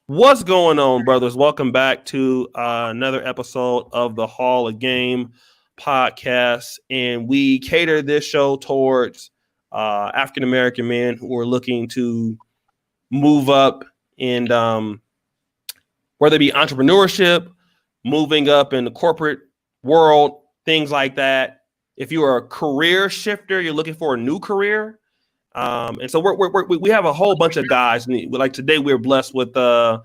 What's going on, brothers? Welcome back to another episode of the Hall of Game podcast. And we cater this show towards African American men who are looking to move up and whether it be entrepreneurship, moving up in the corporate world, things like that. If you are a career shifter, you're looking for a new career. And so we have a whole bunch of guys. Like today, we're blessed with a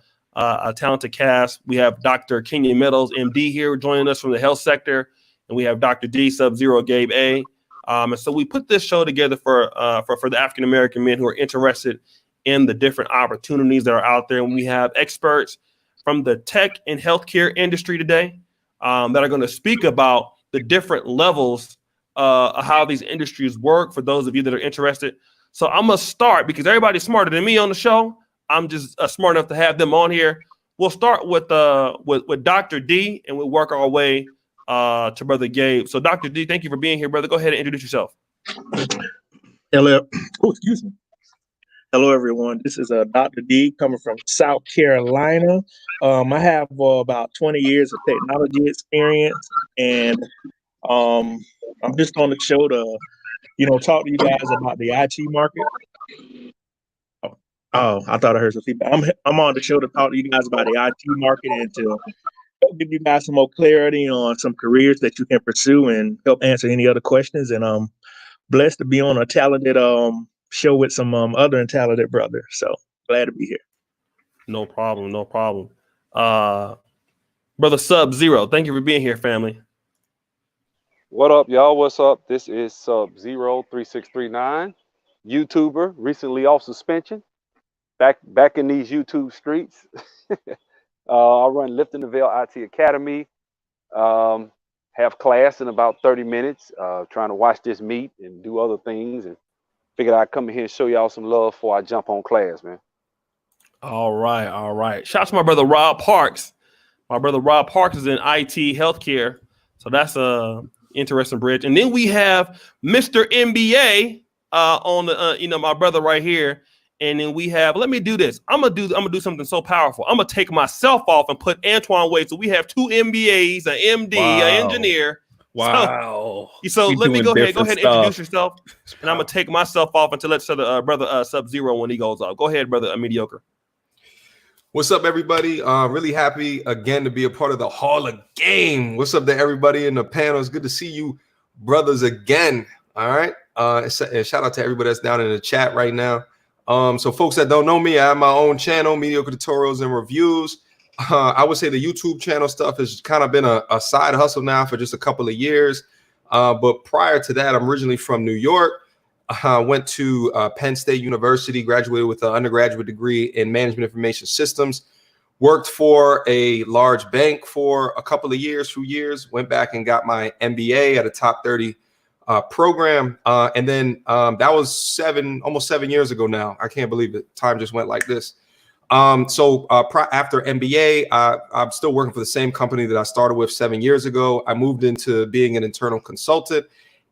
talented cast. We have Dr. Kenyon Meadows, MD, here joining us from the health sector, and we have Dr. D Sub-Zero Gabe A. And so we put this show together for the African American men who are interested in the different opportunities that are out there. And we have experts from the tech and healthcare industry today that are going to speak about the different levels of how these industries work for those of you that are interested. So I'm going to start because everybody's smarter than me on the show. I'm just smart enough to have them on here. We'll start with Dr. D, and we'll work our way to Brother Gabe. So Dr. D, thank you for being here, brother. Go ahead and introduce yourself. Hello. Oh, excuse me. Hello, everyone. This is Dr. D coming from South Carolina. I have about 20 years of technology experience, and I'm just on the show to, talk to you guys about the IT market. Oh, I thought I heard some feedback. I'm on the show to talk to you guys about the IT market and to help give you guys some more clarity on some careers that you can pursue and help answer any other questions. And I'm blessed to be on a talented show with some other talented brothers. So glad to be here. No problem. Brother Sub-Zero, thank you for being here, family. What up, y'all? What's up? This is Sub-Zero 3639, YouTuber, recently off suspension. Back in these YouTube streets. I run Lift in the Veil IT Academy. Have class in about 30 minutes. Trying to watch this meet and do other things, and figured I'd come in here and show y'all some love before I jump on class, man. All right. Shout out to my brother Rob Parks. My brother Rob Parks is in IT healthcare, so that's a interesting bridge. And then we have Mr. NBA on the my brother right here. And then we have, let me do this. I'm gonna do something so powerful. I'm gonna take myself off and put Antoine Wade. So we have two MBAs, an MD, an engineer. Wow. So let me go ahead and introduce yourself. And I'm gonna take myself off until let's brother Sub-Zero when he goes off. Go ahead, brother Mediocre. What's up, everybody? Really happy again to be a part of the Hall of Game. What's up to everybody in the panel? It's good to see you brothers again. All right. And shout out to everybody that's down in the chat right now. So folks that don't know me, I have my own channel, Mediocre Tutorials and Reviews. I would say the YouTube channel stuff has kind of been a side hustle now for just a couple of years. But prior to that, I'm originally from New York. Went to Penn State University, graduated with an undergraduate degree in management information systems. Worked for a large bank for a couple of years, went back and got my MBA at a top 30 program. And then that was almost 7 years ago now. I can't believe it. Time just went like this. So after MBA, I'm still working for the same company that I started with 7 years ago. I moved into being an internal consultant.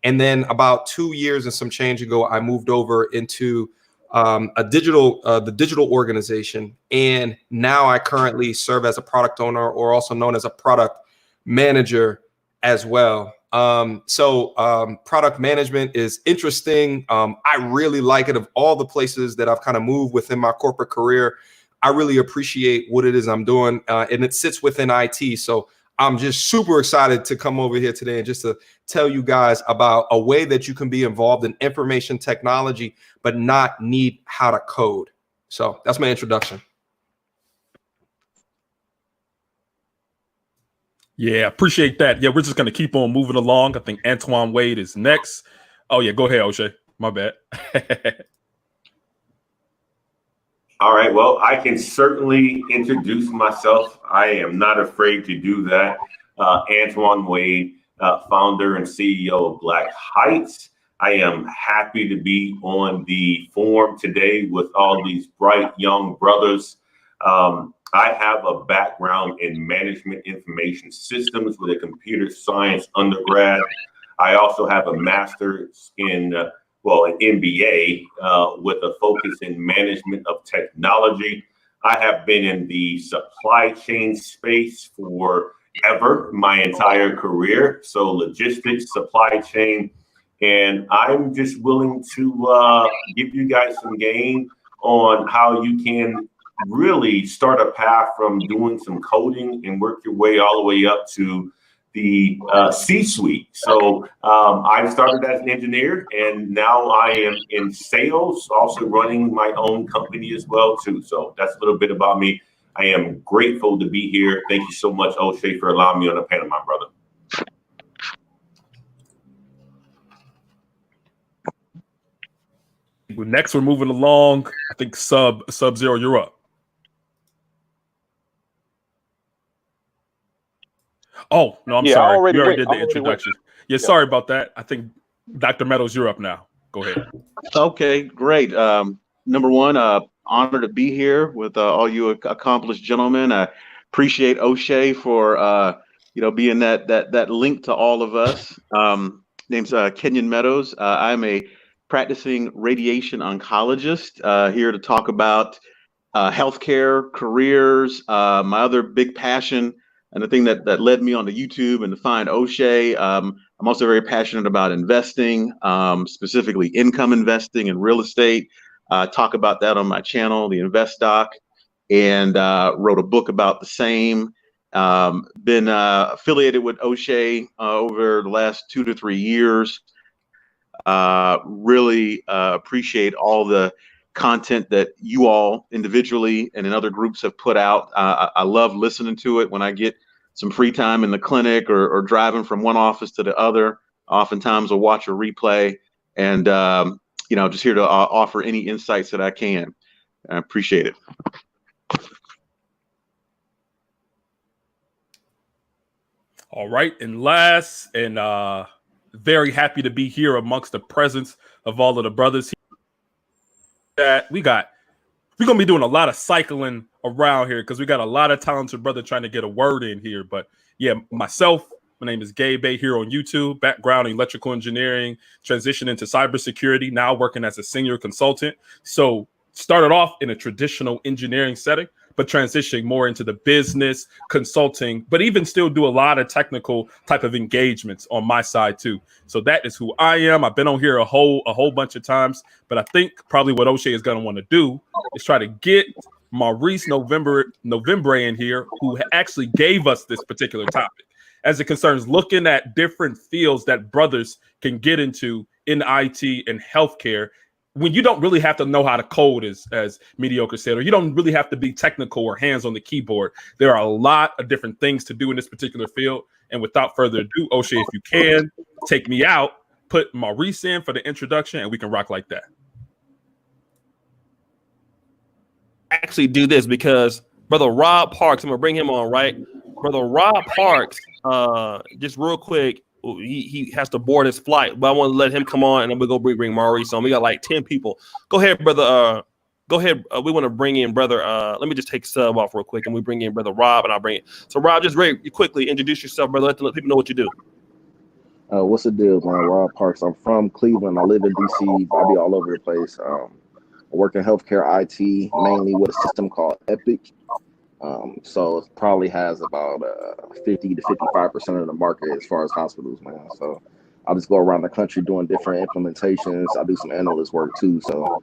And then about 2 years and some change ago, I moved over into the digital organization. And now I currently serve as a product owner, or also known as a product manager as well. Product management is interesting. I really like it. Of all the places that I've kind of moved within my corporate career, I really appreciate what it is I'm doing. And it sits within IT. So I'm just super excited to come over here today and just to tell you guys about a way that you can be involved in information technology, but not need how to code. So that's my introduction. Yeah, appreciate that. Yeah, we're just going to keep on moving along. I think Antoine Wade is next. Oh, yeah, go ahead, O'Shea. My bad. All right, well, I can certainly introduce myself. I am not afraid to do that. Antoine Wade, founder and CEO of Black Heights. I am happy to be on the forum today with all these bright young brothers. I have a background in management information systems with a computer science undergrad. I also have a master's in, an MBA with a focus in management of technology. I have been in the supply chain space forever, my entire career. So logistics, supply chain, and I'm just willing to give you guys some game on how you can really start a path from doing some coding and work your way all the way up to the C-suite. So I started as an engineer, and now I am in sales, also running my own company as well too. So that's a little bit about me. I am grateful to be here. Thank you so much, O'Shea, for allowing me on the panel, my brother. Next, we're moving along. I think Sub-Zero, you're up. Oh, no, I'm sorry. We already did the introduction. Yeah, sorry about that. I think Dr. Meadows, you're up now. Go ahead. Okay, great. Number one, honor to be here with all you accomplished gentlemen. I appreciate O'Shea for being that link to all of us. Name's Kenyon Meadows. I'm a practicing radiation oncologist here to talk about healthcare, careers, my other big passion, and the thing that led me onto YouTube and to find O'Shea. I'm also very passionate about investing, specifically income investing and real estate. Talk about that on my channel, the Invest Doc, and wrote a book about the same. Been affiliated with O'Shea over the last 2 to 3 years. Really appreciate all the content that you all individually and in other groups have put out. I love listening to it when I get some free time in the clinic or driving from one office to the other. Oftentimes I'll watch a replay and, just here to offer any insights that I can. I appreciate it. All right. And last, and very happy to be here amongst the presence of all of the brothers here. We're going to be doing a lot of cycling around here because we got a lot of talented brother trying to get a word in here. But yeah, myself, my name is Gabe Bay here on YouTube, background in electrical engineering, transition into cybersecurity, now working as a senior consultant. So started off in a traditional engineering setting, but transitioning more into the business, consulting, but even still do a lot of technical type of engagements on my side too. So that is who I am. I've been on here a whole bunch of times, but I think probably what O'Shea is going to want to do is try to get Maurice November in here, who actually gave us this particular topic as it concerns looking at different fields that brothers can get into in IT and healthcare, when you don't really have to know how to code, as Mediocre said, or you don't really have to be technical or hands on the keyboard. There are a lot of different things to do in this particular field. And without further ado, O'Shea, if you can, take me out, put Maurice in for the introduction, and we can rock like that. Actually do this because Brother Rob Parks, I'm going to bring him on, right? Brother Rob Parks, just real quick, he has to board his flight, but I want to let him come on, and then we'll go bring Maurice on. We got like 10 people. Go ahead, brother. Go ahead. We want to bring in brother. Let me just take Sub off real quick, and we bring in brother Rob, and I'll bring it. So Rob, just very quickly introduce yourself, brother. Let people know what you do. What's the deal, man? Rob Parks. I'm from Cleveland. I live in DC. I be all over the place. I work in healthcare IT, mainly with a system called Epic. So it probably has about 50 to 55% of the market as far as hospitals, man. So I just go around the country doing different implementations. I do some analyst work too. So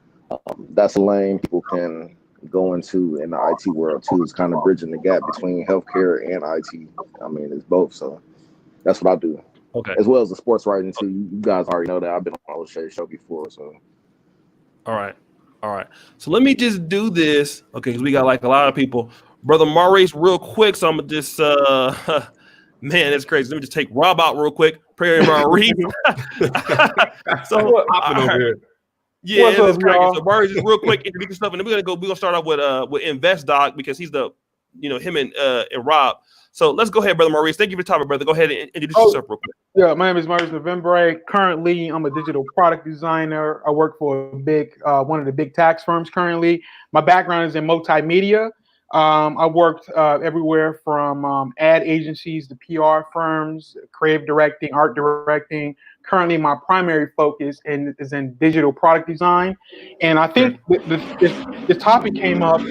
that's a lane people can go into in the IT world too. It's kind of bridging the gap between healthcare and IT. I mean, it's both. So that's what I do. Okay. As well as the sports writing too. You guys already know that I've been on O'Shea's show before. So. All right. So let me just do this. Okay, because we got like a lot of people. Brother Maurice, real quick. So I'm gonna just man, it's crazy. Let me just take Rob out real quick. Prayer Maurice. So yeah, it's crazy. So Maurice, just real quick, introduce yourself, and then we're gonna start off with Invest Doc because he's the him and Rob. So let's go ahead, brother Maurice. Thank you for the topic, brother. Go ahead and introduce yourself real quick. Yeah, my name is Maurice November. Currently, I'm a digital product designer. I work for one of the big tax firms currently. My background is in multimedia. I worked everywhere from ad agencies to PR firms, creative directing, art directing. Currently, my primary focus is in digital product design. And I think this topic came up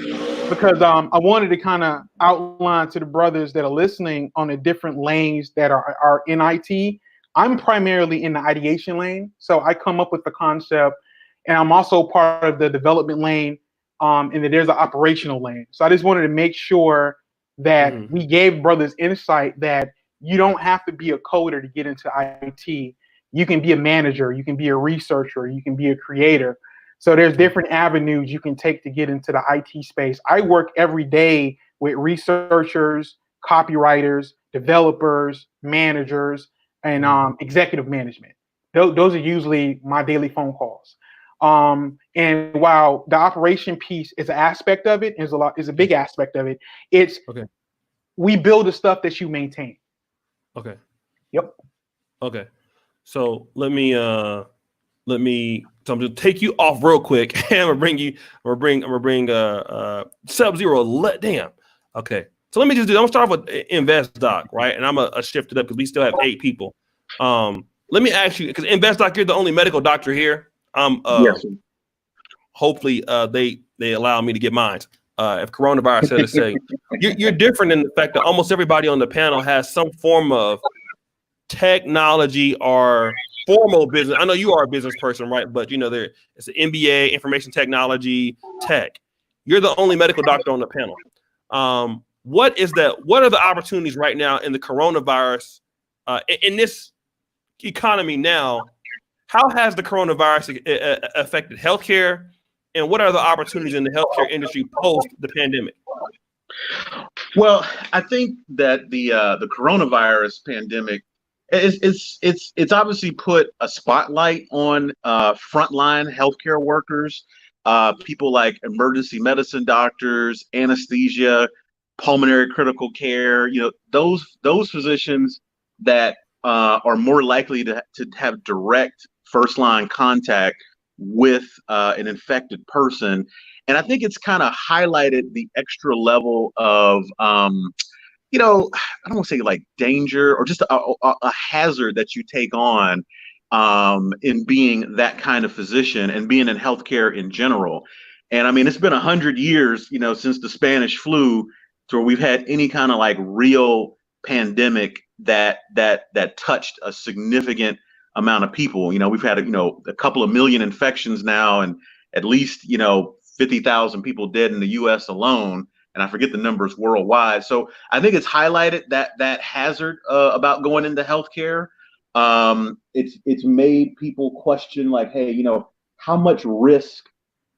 because I wanted to kind of outline to the brothers that are listening on the different lanes that are in IT. I'm primarily in the ideation lane, so I come up with the concept, and I'm also part of the development lane, and then there's an operational lane. So I just wanted to make sure that we gave brothers insight that you don't have to be a coder to get into IT. You can be a manager, you can be a researcher, you can be a creator. So there's different avenues you can take to get into the IT space. I work every day with researchers, copywriters, developers, managers, and executive management. Those are usually my daily phone calls. And while the operation piece is an aspect of it, is a big aspect of it, it's we build the stuff that you maintain. Okay. Yep. Okay. So let me so I'm gonna take you off real quick. I'm gonna bring Sub-Zero. Damn. Okay. So let me just I'm gonna start off with InvestDoc, right? And I'm gonna shift it up because we still have 8 people. Let me ask you, because InvestDoc, you're the only medical doctor here. Yes. Hopefully they allow me to get mine. If coronavirus had to say, you're different in the fact that almost everybody on the panel has some form of technology or formal business. I know you are a business person, right? But you know, it's an MBA, information technology, tech. You're the only medical doctor on the panel. What are the opportunities right now in the coronavirus, in this economy now? How has the coronavirus affected healthcare, and what are the opportunities in the healthcare industry post the pandemic? Well, I think that the coronavirus pandemic it's obviously put a spotlight on frontline healthcare workers, people like emergency medicine doctors, anesthesia, pulmonary critical care. You know, those physicians that are more likely to have direct first line contact with an infected person. And I think it's kind of highlighted the extra level of, you know, I don't want to say like danger or just a hazard that you take on in being that kind of physician and being in healthcare in general. And I mean, it's been 100 years, you know, since the Spanish flu to where we've had any kind of like real pandemic that touched a significant amount of people. You know, we've had, you know, a couple of million infections now and at least, you know, 50,000 people dead in the US alone. And I forget the numbers worldwide. So I think it's highlighted that hazard about going into healthcare. It's made people question like, hey, you know, how much risk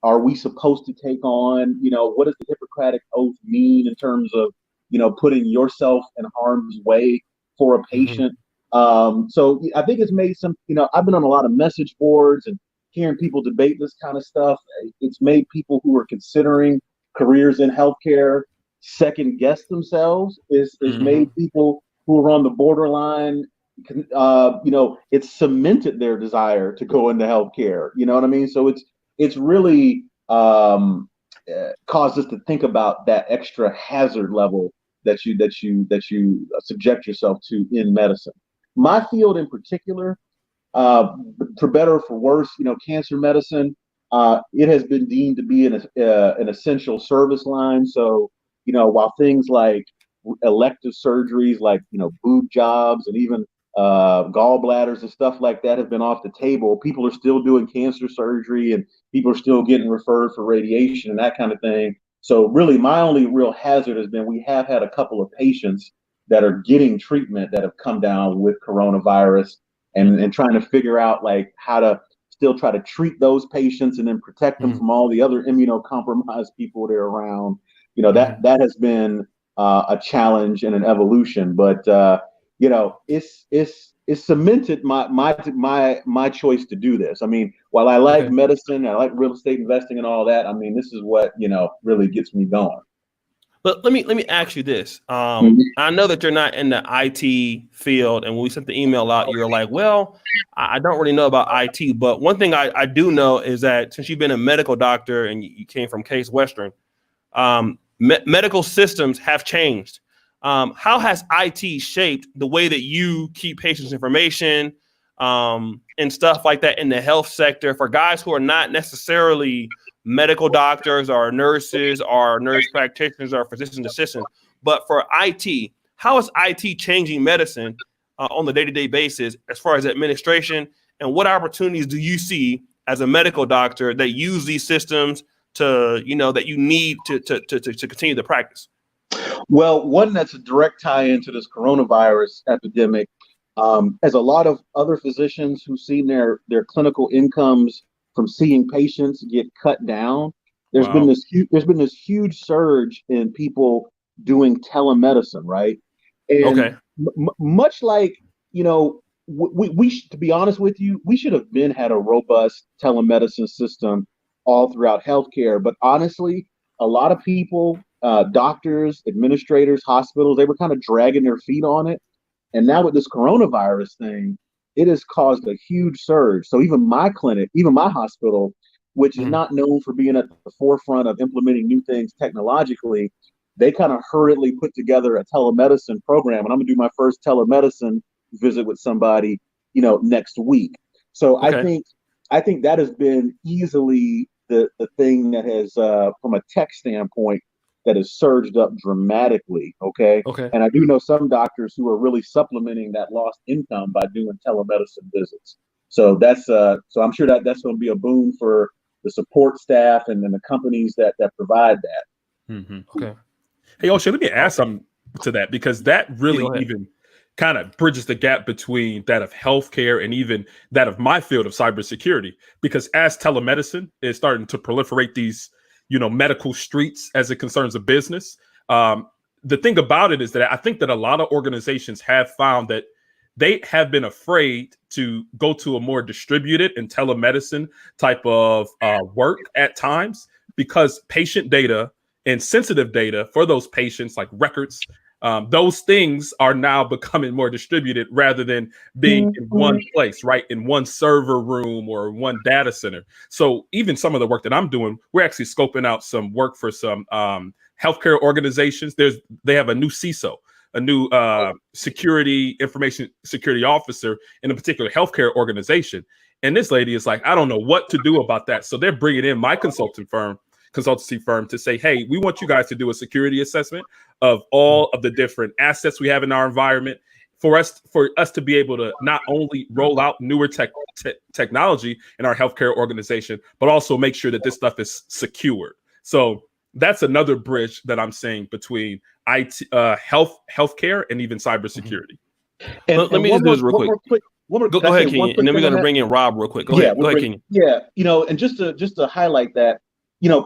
are we supposed to take on? You know, what does the Hippocratic Oath mean in terms of, you know, putting yourself in harm's way for a patient? So I think it's made some, you know, I've been on a lot of message boards and hearing people debate this kind of stuff. It's made people who are considering careers in healthcare second guess themselves. It's made people who are on the borderline, you know, it's cemented their desire to go into healthcare. You know what I mean? So it's really caused us to think about that extra hazard level that you subject yourself to in medicine. My field in particular, for better or for worse, you know, cancer medicine, it has been deemed to be an essential service line. So, you know, while things like elective surgeries, like, you know, boob jobs and even gallbladders and stuff like that have been off the table, people are still doing cancer surgery and people are still getting referred for radiation and that kind of thing. So really, my only real hazard has been we have had a couple of patients that are getting treatment that have come down with coronavirus and trying to figure out like how to still try to treat those patients and then protect them from all the other immunocompromised people that are around. You know, that has been a challenge and an evolution, but you know, it's cemented my choice to do this. I mean, while I like medicine, I like real estate investing and all that, I mean, this is what, you know, really gets me going. But let me ask you this. I know that you're not in the IT field, and when we sent the email out, you're like, well, I don't really know about IT. But one thing I do know is that since you've been a medical doctor and you came from Case Western, medical systems have changed. How has IT shaped the way that you keep patients' information and stuff like that in the health sector for guys who are not necessarily medical doctors, our nurses, our nurse practitioners, our physician assistants. But for IT, how is IT changing medicine on the day-to-day basis as far as administration? And what opportunities do you see as a medical doctor that use these systems to, that you need to continue the practice? Well, one that's a direct tie into this coronavirus epidemic, as a lot of other physicians who've seen their clinical incomes from seeing patients get cut down, there's been this huge surge in people doing telemedicine, right? And much like, we to be honest with you, we should have had a robust telemedicine system all throughout healthcare. But honestly, a lot of people, doctors, administrators, hospitals, they were kind of dragging their feet on it. And now with this coronavirus thing, it has caused a huge surge. So even my clinic, even my hospital, which is not known for being at the forefront of implementing new things technologically, they kind of hurriedly put together a telemedicine program. And I'm gonna do my first telemedicine visit with somebody, next week. So I think that has been easily the thing that has, from a tech standpoint, that has surged up dramatically. Okay. And I do know some doctors who are really supplementing that lost income by doing telemedicine visits. So that's so I'm sure that's going to be a boon for the support staff and then the companies that provide that. Okay. Hey, O'Shea, let me add something to that, because that really even kind of bridges the gap between that of healthcare and even that of my field of cybersecurity. Because as telemedicine is starting to proliferate these, medical streets as it concerns a business, the thing about it is that I think that a lot of organizations have found that they have been afraid to go to a more distributed and telemedicine type of work at times, because patient data and sensitive data for those patients, like records, those things are now becoming more distributed rather than being in one place, right? In one server room or one data center. So even some of the work that I'm doing, we're actually scoping out some work for some healthcare organizations. They have a new CISO, a new information security officer in a particular healthcare organization. And this lady is like, I don't know what to do about that. So they're bringing in my consultancy firm to say, hey, we want you guys to do a security assessment of all of the different assets we have in our environment for us to be able to not only roll out newer technology in our healthcare organization, but also make sure that this stuff is secured. So that's another bridge that I'm seeing between IT, healthcare, and even cybersecurity. And let me just do this real quick. Go ahead, Kenyon, and then we're going to bring in Rob real quick. Go ahead, Kenyon. Yeah, and just to highlight that,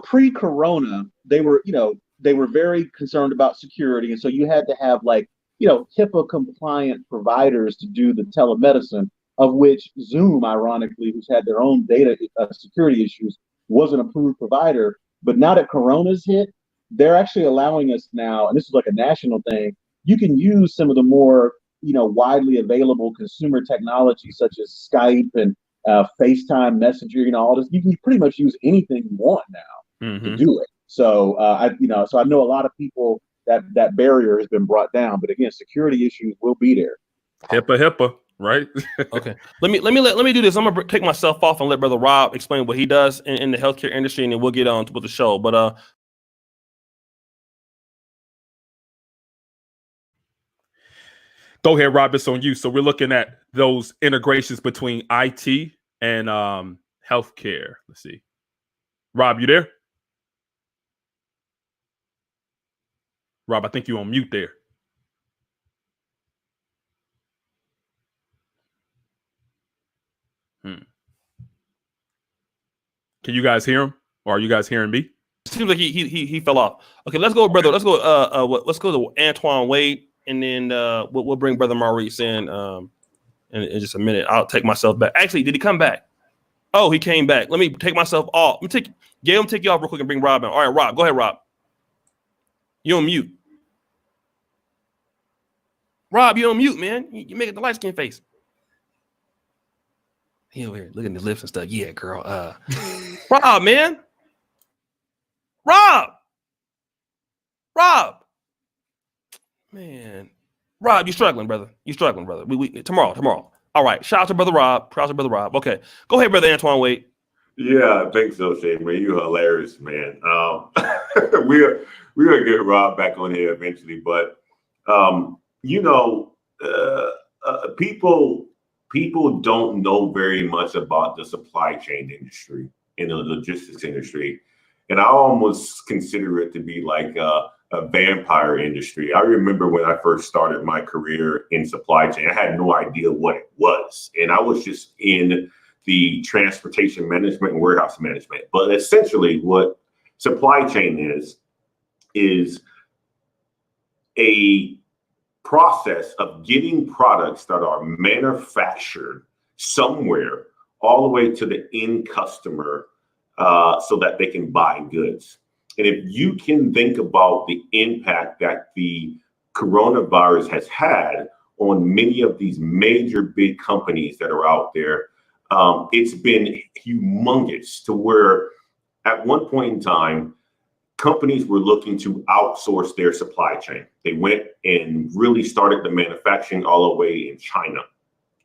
pre-corona, they were very concerned about security, and so you had to have HIPAA compliant providers to do the telemedicine, of which Zoom, ironically, who's had their own data security issues, was an approved provider. But now that Corona's hit, they're actually allowing us now, and this is like a national thing, you can use some of the more, widely available consumer technology such as Skype and FaceTime Messenger, all this. You can pretty much use anything you want now to do it. So I know a lot of people that barrier has been brought down, but again, security issues will be there. HIPAA, right? Okay. Let me do this. I'm gonna take myself off and let Brother Rob explain what he does in the healthcare industry, and then we'll get on with the show. But go ahead, Rob. It's on you. So we're looking at those integrations between IT and healthcare. Let's see. Rob, you there? Rob, I think you're on mute there. Can you guys hear him, or are you guys hearing me? Seems like he fell off. Okay, let's go, brother. Let's go to Antoine Wade, and then we'll bring Brother Maurice in just a minute. I'll take myself back. Actually, did he come back? Oh, he came back. Let me take myself off. Let me take you off real quick and bring Rob in. All right, Rob, go ahead, Rob. You're on mute. Rob, you're on mute, man. You making the light skin face. He over here looking at his lips and stuff. Yeah, girl. Rob, man. Rob. Man. Rob, you struggling, brother. We tomorrow. All right. Shout out to Brother Rob. Okay. Go ahead, Brother Antoine Wade. Yeah, thanks so, Shane, man. You're hilarious, man. We're gonna get Rob back on here eventually, but you know, people don't know very much about the supply chain industry and the logistics industry, and I almost consider it to be like a vampire industry. I remember when I first started my career in supply chain, I had no idea what it was, and I was just in the transportation management and warehouse management. But essentially what supply chain is a process of getting products that are manufactured somewhere all the way to the end customer so that they can buy goods. And if you can think about the impact that the coronavirus has had on many of these major big companies that are out there, it's been humongous to where at one point in time, companies were looking to outsource their supply chain. They went and really started the manufacturing all the way in China.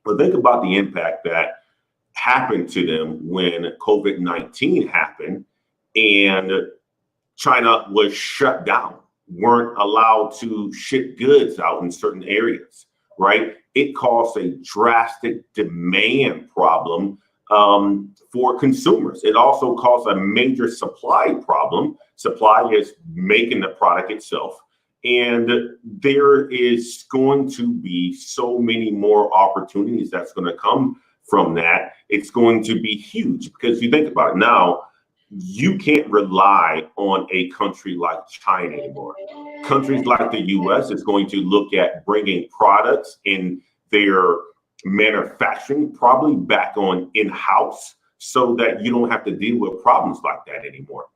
But think about the impact that happened to them when COVID-19 happened and China was shut down, weren't allowed to ship goods out in certain areas, right? It caused a drastic demand problem for consumers. It also caused a major supply problem. Supply is making the product itself. And there is going to be so many more opportunities that's going to come from that. It's going to be huge because you think about it now, you can't rely on a country like China anymore. Countries like the US is going to look at bringing products in their manufacturing probably back on in-house so that you don't have to deal with problems like that anymore.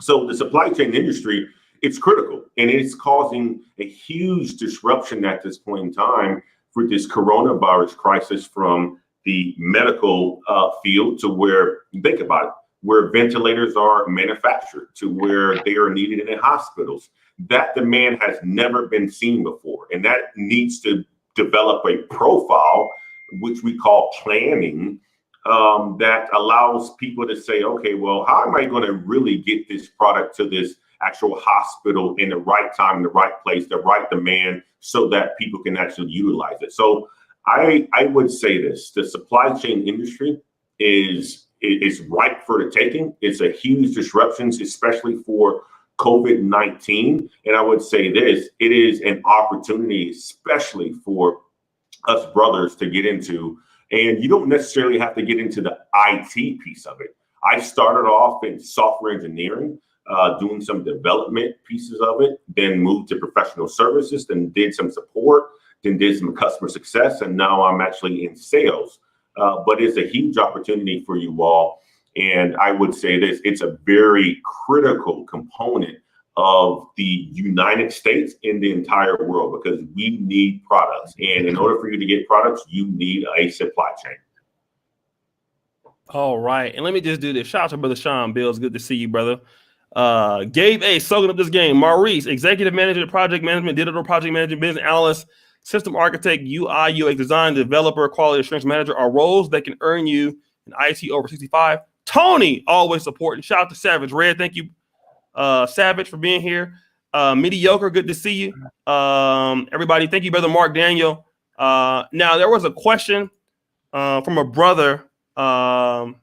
So the supply chain industry, it's critical and it's causing a huge disruption at this point in time for this coronavirus crisis from the medical field to where, think about it, where ventilators are manufactured to where they are needed in hospitals. That demand has never been seen before. And that needs to develop a profile, which we call planning, that allows people to say, okay, well, how am I going to really get this product to this actual hospital in the right time, in the right place, the right demand, so that people can actually utilize it. So I would say this, the supply chain industry is ripe for the taking. It's a huge disruption, especially for COVID-19. And I would say this, it is an opportunity, especially for us brothers to get into. And you don't necessarily have to get into the IT piece of it. I started off in software engineering, doing some development pieces of it, then moved to professional services, then did some support, then did some customer success, and now I'm actually in sales. But it's a huge opportunity for you all. And I would say this, it's a very critical component of the United States and the entire world because we need products. And in order for you to get products, you need a supply chain. All right. And let me just do this. Shout out to Brother Sean Bills. Good to see you, brother. Gabe A, soaking up this game. Maurice, executive manager, project management, digital project manager, business analyst, system architect, UI, UX design, developer, quality assurance manager are roles that can earn you an IT over 65. Tony, always supporting. Shout out to Savage Red. Thank you, Savage, for being here. Mediocre, good to see you. Everybody, thank you, Brother Mark Daniel. Now, there was a question from a brother, Brother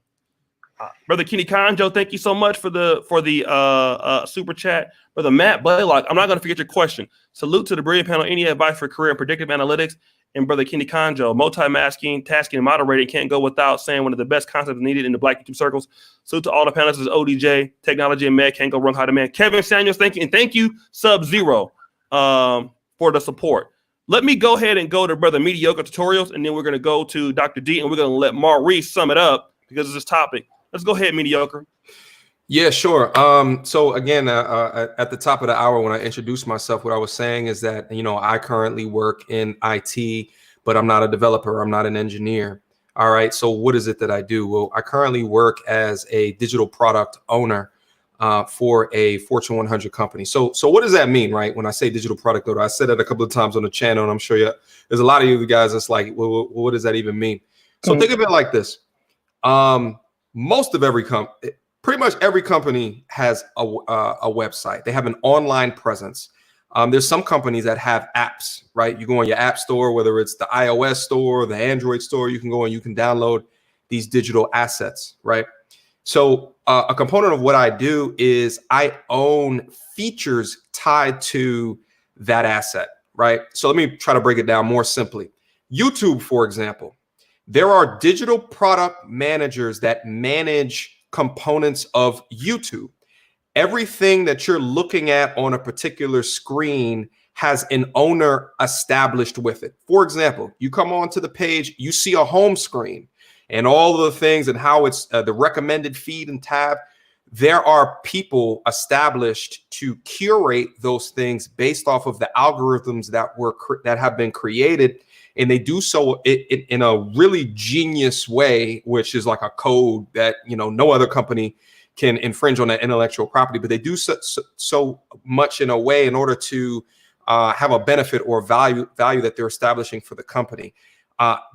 Kenny Conjo. Thank you so much for the super chat. Brother Matt Blaylock, I'm not going to forget your question. Salute to the brilliant panel. Any advice for career in predictive analytics? And Brother Kenny Conjo, multitasking, tasking, and moderating can't go without saying one of the best concepts needed in the Black YouTube circles. Salute to all the panelists, ODJ, technology and med can't go wrong. How to man. Kevin Samuels, thank you. And thank you, Sub-Zero, for the support. Let me go ahead and go to Brother Mediocre Tutorials, and then we're going to go to Dr. D, and we're going to let Maurice sum it up because of this topic. Let's go ahead, Mediocre. Yeah, sure. So again, at the top of the hour, when I introduced myself, what I was saying is that, I currently work in IT, but I'm not a developer. I'm not an engineer. All right. So what is it that I do? Well, I currently work as a digital product owner for a Fortune 100 company. So what does that mean, right? When I say digital product owner, I said it a couple of times on the channel, and I'm sure there's a lot of you guys that's like, well, what does that even mean? So think of it like this. most of pretty much every company has a website. They have an online presence. There's some companies that have apps, right? You go on your app store, whether it's the iOS store, the Android store, you can go and you can download these digital assets, right? So a component of what I do is I own features tied to that asset, right? So let me try to break it down more simply. YouTube, for example, there are digital product managers that manage components of YouTube. Everything that you're looking at on a particular screen has an owner established with it. For example, you come onto the page, you see a home screen and all of the things and how it's the recommended feed and tab. There are people established to curate those things based off of the algorithms that have been created, and they do so in a really genius way, which is like a code that no other company can infringe on that intellectual property, but they do so much in a way in order to have a benefit or value that they're establishing for the company.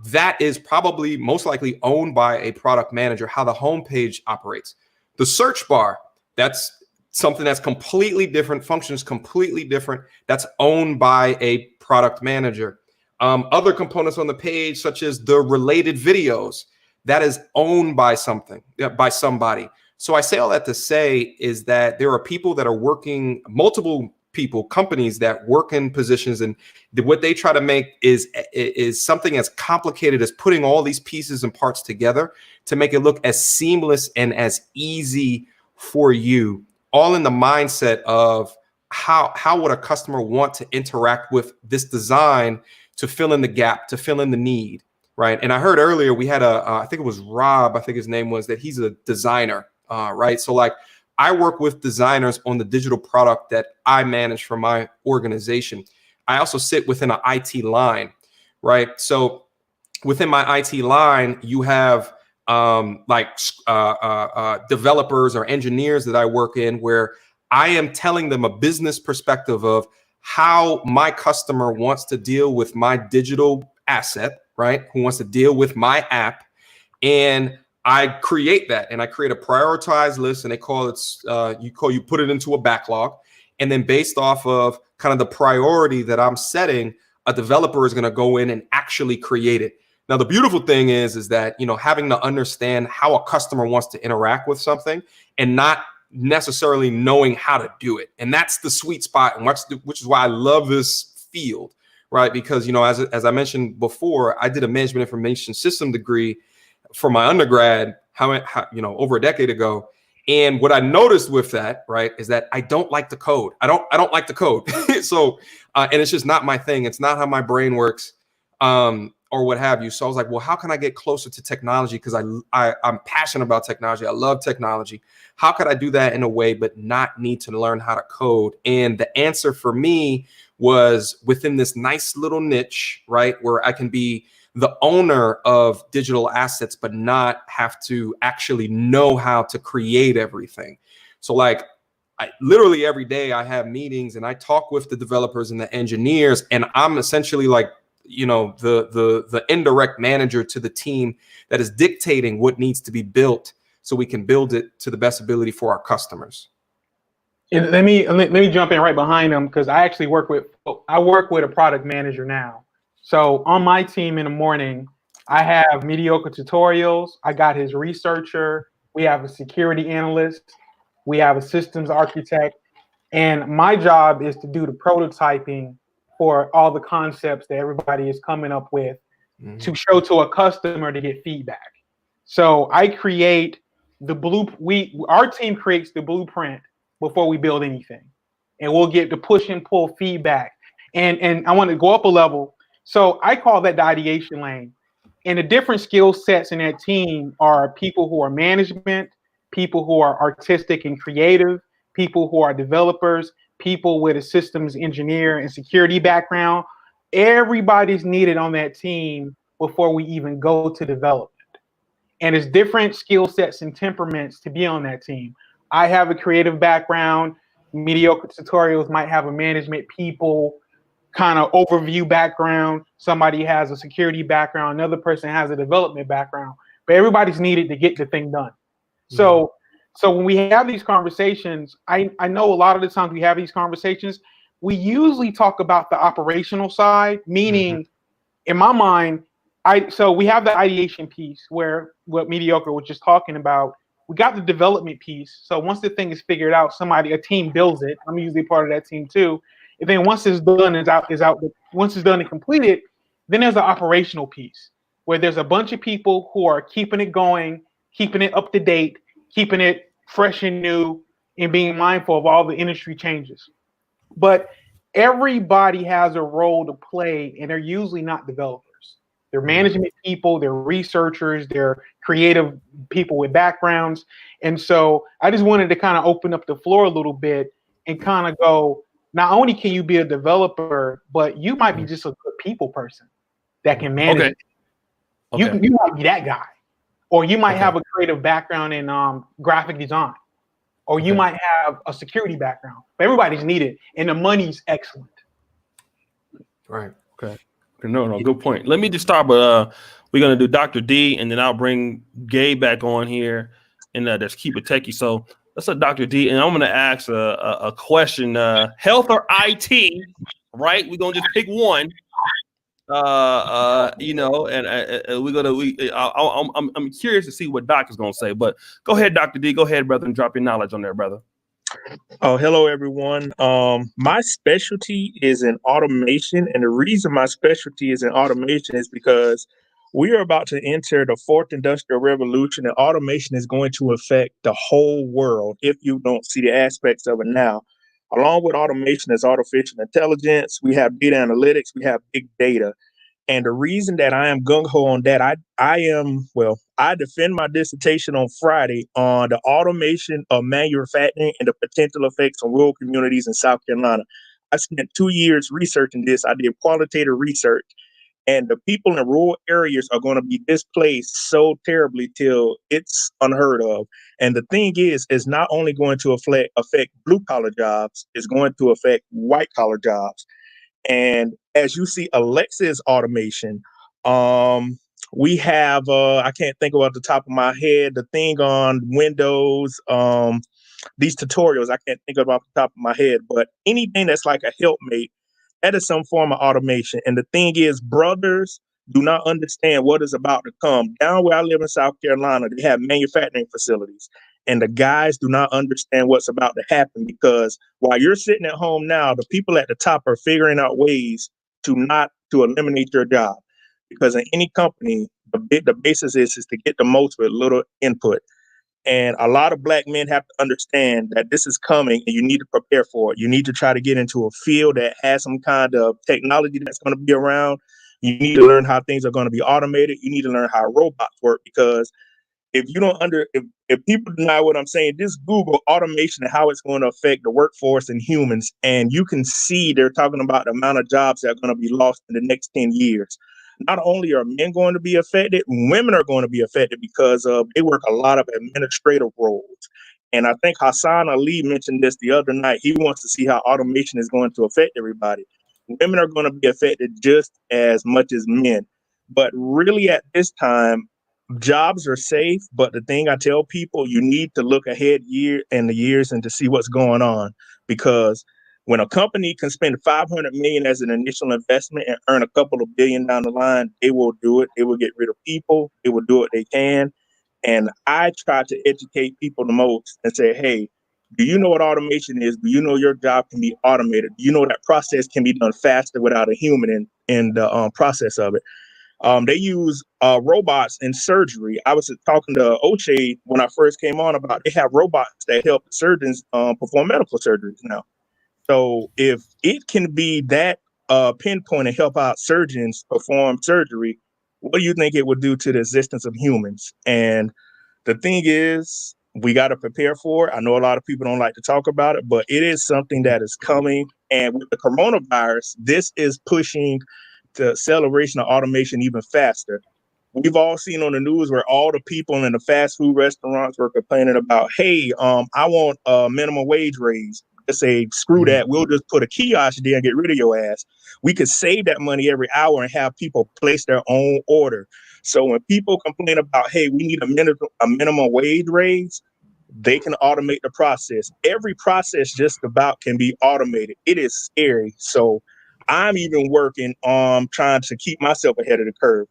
That is probably most likely owned by a product manager, how the homepage operates. The search bar, that's something that's completely different, functions completely different. That's owned by a product manager. Other components on the page, such as the related videos, that is owned by somebody. So I say all that to say is that there are people that are working, multiple people, companies that work in positions, and what they try to make is something as complicated as putting all these pieces and parts together to make it look as seamless and as easy for you, all in the mindset of how would a customer want to interact with this design to fill in the gap, to fill in the need, right? And I heard earlier we had I think it was Rob, I think his name was, that he's a designer, right? So like I work with designers on the digital product that I manage for my organization. I also sit within an IT line, right? So within my IT line, you have developers or engineers that I work in, where I am telling them a business perspective of how my customer wants to deal with my digital asset, right? Who wants to deal with my app. And I create that, and I create a prioritized list, and they call it, you put it into a backlog. And then based off of kind of the priority that I'm setting, a developer is going to go in and actually create it. Now, the beautiful thing is that, having to understand how a customer wants to interact with something and not necessarily knowing how to do it. And that's the sweet spot, and which is why I love this field, right? Because, as I mentioned before, I did a management information system degree for my undergrad, over a decade ago. And what I noticed with that, right, is that I don't like the code. I don't like the code. So, and it's just not my thing. It's not how my brain works, or what have you. So I was like, well, how can I get closer to technology? Because I'm passionate about technology. I love technology. How could I do that in a way but not need to learn how to code? And the answer for me was within this nice little niche, right, where I can be the owner of digital assets, but not have to actually know how to create everything. So like literally every day I have meetings and I talk with the developers and the engineers, and I'm essentially like, the indirect manager to the team that is dictating what needs to be built so we can build it to the best ability for our customers. And let me jump in right behind them, because I actually work with a product manager now. So on my team in the morning, I have mediocre tutorials. I got his researcher. We have a security analyst. We have a systems architect. And my job is to do the prototyping for all the concepts that everybody is coming up with to show to a customer to get feedback. So I create our team creates the blueprint before we build anything. And we'll get the push and pull feedback. And I want to go up a level. So I call that the ideation lane. And the different skill sets in that team are people who are management, people who are artistic and creative, people who are developers, people with a systems engineer and security background. Everybody's needed on that team before we even go to development. And it's different skill sets and temperaments to be on that team. I have a creative background. Mediocre tutorials might have a management people kind of overview background. Somebody has a security background. Another person has a development background. But everybody's needed to get the thing done. So when we have these conversations, I know a lot of the times we have these conversations, we usually talk about the operational side, meaning in my mind, so we have the ideation piece where what Mediocre was just talking about. We got the development piece. So once the thing is figured out, a team builds it. I'm usually part of that team too. And then once it's done, once it's done and completed, then there's the operational piece where there's a bunch of people who are keeping it going, keeping it up to date, keeping it fresh and new, and being mindful of all the industry changes. But everybody has a role to play, and they're usually not developers. They're management people, they're researchers, they're creative people with backgrounds. And so I just wanted to kind of open up the floor a little bit and kind of go, not only can you be a developer, but you might be just a good people person that can manage. Okay. You might be that guy. Or you might have a creative background in graphic design. Or you might have a security background. But everybody's needed, and the money's excellent. Right. Okay. No, good point. Let me just start with we're gonna do Dr. D, and then I'll bring Gabe back on here, and just keep it techie. So let's let Dr. D, and I'm gonna ask a question: health or IT? Right? We're gonna just pick one. I'm curious to see what Doc is gonna say. But go ahead, Dr. D. Go ahead, brother, and drop your knowledge on there, brother. Oh, hello, everyone. My specialty is in automation. And the reason my specialty is in automation is because we are about to enter the fourth industrial revolution, and automation is going to affect the whole world if you don't see the aspects of it now. Along with automation is artificial intelligence. We have data analytics. We have big data. And the reason that I am gung-ho on that, I defend my dissertation on Friday on the automation of manufacturing and the potential effects on rural communities in South Carolina. I spent 2 years researching this. I did qualitative research, and the people in rural areas are going to be displaced so terribly till it's unheard of. And the thing is not only going to affect blue-collar jobs, it's going to affect white-collar jobs. And as you see, Alexa's automation, we have, I can't think of off the top of my head, the thing on Windows, these tutorials, I can't think of off the top of my head, but anything that's like a helpmate, that is some form of automation. And the thing is, brothers do not understand what is about to come. Down where I live in South Carolina, they have manufacturing facilities. And the guys do not understand what's about to happen, because while you're sitting at home now, the people at the top are figuring out ways to eliminate your job. Because in any company, the basis is to get the most with little input. And a lot of Black men have to understand that this is coming, and you need to prepare for it. You need to try to get into a field that has some kind of technology that's going to be around. You need to learn how things are going to be automated. You need to learn how robots work, because if you don't if people deny what I'm saying, just Google automation and how it's going to affect the workforce and humans, and you can see they're talking about the amount of jobs that are going to be lost in the next 10 years. Not only are men going to be affected, women are going to be affected, because they work a lot of administrative roles. And I think Hassan Ali mentioned this the other night. He wants to see how automation is going to affect everybody. Women are going to be affected just as much as men. But really at this time, jobs are safe, but the thing I tell people, you need to look ahead years and to see what's going on, because when a company can spend $500 million as an initial investment and earn a couple of billion down the line, they will do it. They will get rid of people. They will do what they can. And I try to educate people the most and say, hey, do you know what automation is? Do you know your job can be automated? Do you know that process can be done faster without a human in the process of it? They use robots in surgery. I was talking to O'Shea when I first came on about they have robots that help surgeons perform medical surgeries now. So if it can be that pinpoint and help out surgeons perform surgery, what do you think it would do to the existence of humans? And the thing is, we got to prepare for it. I know a lot of people don't like to talk about it, but it is something that is coming. And with the coronavirus, this is pushing the acceleration of automation even faster. We've all seen on the news where all the people in the fast food restaurants were complaining about, hey, I want a minimum wage raise. They say, screw that. We'll just put a kiosk there and get rid of your ass. We could save that money every hour and have people place their own order. So when people complain about, hey, we need a minimum wage raise, they can automate the process. Every process just about can be automated. It is scary. So I'm even working on trying to keep myself ahead of the curve.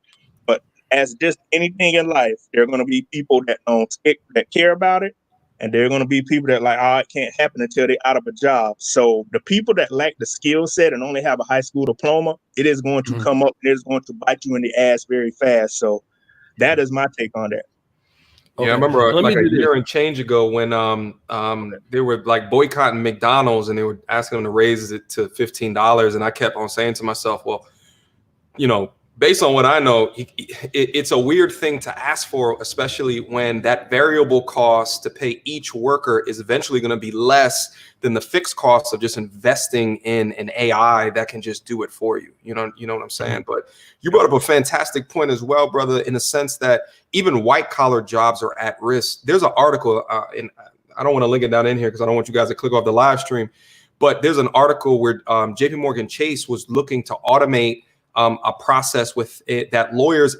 But as just anything in life, there are going to be people that that care about it. And there are going to be people that like, oh, it can't happen until they're out of a job. So the people that lack the skill set and only have a high school diploma, it is going to come up and it is going to bite you in the ass very fast. So that is my take on that. Yeah, I remember like a year and change ago when they were like boycotting McDonald's and they were asking them to raise it to $15. And I kept on saying to myself, well, you know, based on what I know, it's a weird thing to ask for, especially when that variable cost to pay each worker is eventually going to be less than the fixed costs of just investing in an AI that can just do it for you. You know what I'm saying? But you brought up a fantastic point as well, brother, in the sense that even white collar jobs are at risk. There's an article, and I don't want to link it down in here because I don't want you guys to click off the live stream, but there's an article where JP Morgan Chase was looking to automate a process with it that lawyers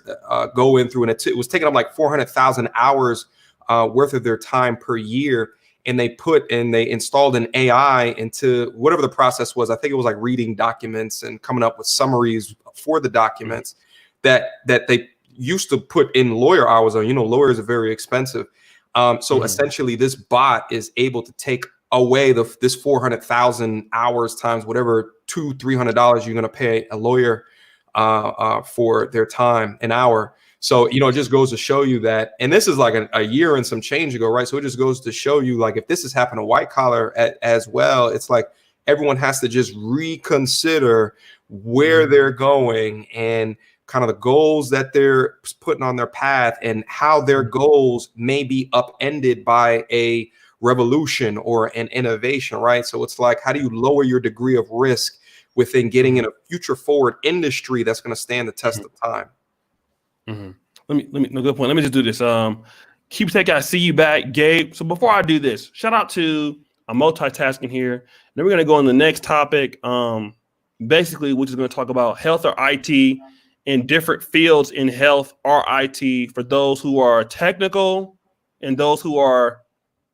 go in through, and it was taking up like 400,000 hours worth of their time per year. And they installed an AI into whatever the process was. I think it was like reading documents and coming up with summaries for the documents that they used to put in lawyer hours on. You know, lawyers are very expensive. So essentially this bot is able to take away this 400,000 hours times whatever $200-300 you're going to pay a lawyer for their time an hour. So, you know, it just goes to show you that, and this is like a year and some change ago, right? So it just goes to show you, like, if this has happened to white collar as well, it's like everyone has to just reconsider where they're going and kind of the goals that they're putting on their path and how their goals may be upended by a revolution or an innovation, right? So it's like, how do you lower your degree of risk within getting in a future forward industry that's going to stand the test of time? Let me no, good point. Let me just do this. Keep Tech, I see you back, Gabe. So before I do this, shout out to I'm multitasking here. Then we're gonna go on the next topic. Basically, which is going to talk about health or IT in different fields in health or IT for those who are technical and those who are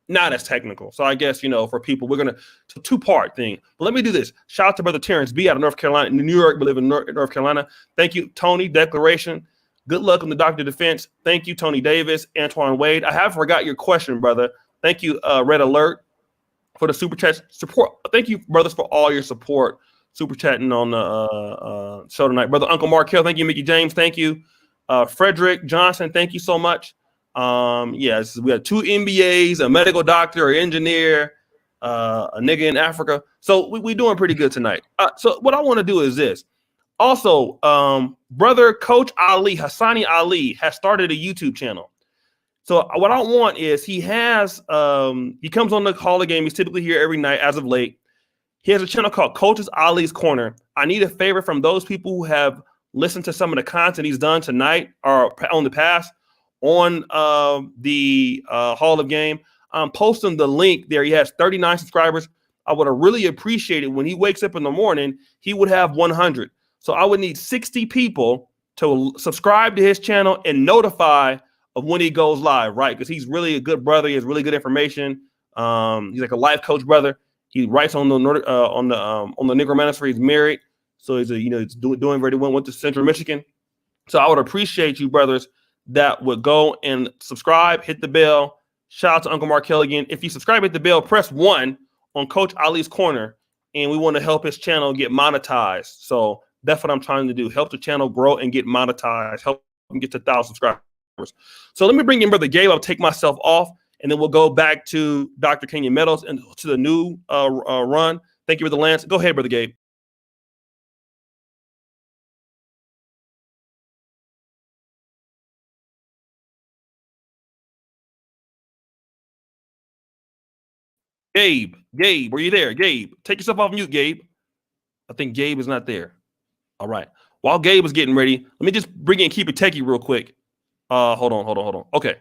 not as technical. So I guess, you know, for people, we're gonna two-part thing. But let me do this. Shout out to Brother Terrence B out of North Carolina, New York, but live in North Carolina. Thank you, Tony. Declaration. Good luck on the Doctor Defense. Thank you, Tony Davis, Antoine Wade. I have forgot your question, brother. Thank you, Red Alert, for the super chat support. Thank you, brothers, for all your support. Super chatting on the show tonight. Brother Uncle Markel, thank you. Mickey James, thank you. Frederick Johnson, thank you so much. Yes, we have 2 MBAs, a medical doctor, an engineer, a nigga in Africa. So we're doing pretty good tonight. So what I want to do is this. Also, brother Coach Ali, Hassani Ali, has started a YouTube channel. So what I want is he comes on the Hall of Game. He's typically here every night as of late. He has a channel called Coach's Ali's Corner. I need a favor from those people who have listened to some of the content he's done tonight or on the past on the Hall of Game. I'm posting the link there. He has 39 subscribers. I would have really appreciated when he wakes up in the morning, he would have 100. So I would need 60 people to subscribe to his channel and notify of when he goes live, right? Because he's really a good brother. He has really good information. He's like a life coach brother. He writes on the Negro Manosphere. He's married, so he's doing very well. Went to Central Michigan. So I would appreciate you, brothers, that would go and subscribe, hit the bell. Shout out to Uncle Markel again. If you subscribe, hit the bell, press 1 on Coach Ali's Corner, and we want to help his channel get monetized. So that's what I'm trying to do. Help the channel grow and get monetized. Help him get to 1,000 subscribers. So let me bring in Brother Gabe. I'll take myself off, and then we'll go back to Dr. Kenyon Meadows and to the new run. Thank you, Brother Lance. Go ahead, Brother Gabe. Gabe, were you there? Gabe, take yourself off mute, Gabe. I think Gabe is not there. All right. While Gabe is getting ready, let me just bring in Keep It Techie real quick. Hold on. Okay.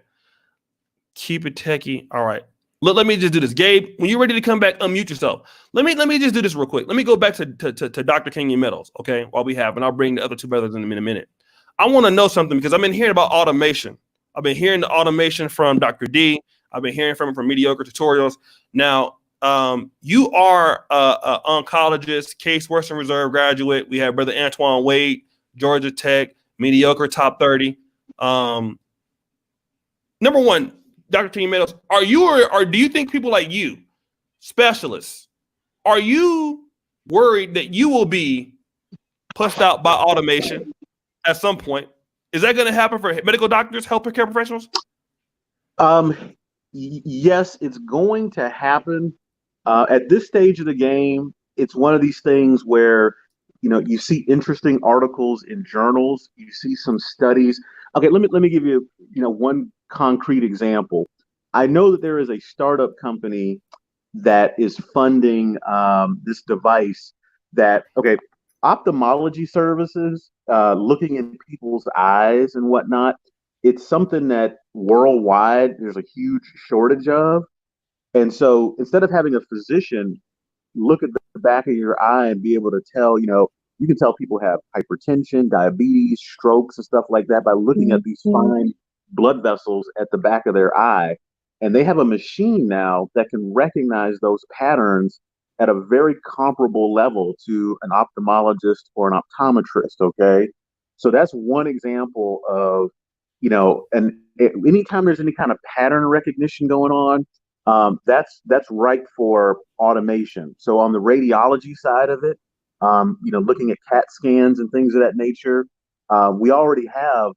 Keep It Techie. All right. Let me just do this. Gabe, when you're ready to come back, unmute yourself. Let me just do this real quick. Let me go back to Dr. Kenyon Meadows, okay, while we have, and I'll bring the other 2 brothers in a minute. I want to know something because I've been hearing about automation. I've been hearing the automation from Dr. D. I've been hearing from him from Mediocre Tutorials. Now, you are an oncologist, Case Western Reserve graduate. We have Brother Antoine Wade, Georgia Tech, Mediocre top 30. Number one, Dr. T. Meadows, are you or do you think people like you, specialists, are you worried that you will be pushed out by automation at some point? Is that going to happen for medical doctors, healthcare professionals? Yes, it's going to happen. At this stage of the game, it's one of these things where, you see interesting articles in journals, you see some studies. Okay, let me give you, one concrete example. I know that there is a startup company that is funding this device that, ophthalmology services, looking in people's eyes and whatnot. It's something that worldwide there's a huge shortage of. And so instead of having a physician look at the back of your eye and be able to tell, you can tell people have hypertension, diabetes, strokes, and stuff like that by looking at these fine blood vessels at the back of their eye. And they have a machine now that can recognize those patterns at a very comparable level to an ophthalmologist or an optometrist. Okay. So that's one example of, and anytime there's any kind of pattern recognition going on, that's ripe for automation. So on the radiology side of it, looking at CAT scans and things of that nature, we already have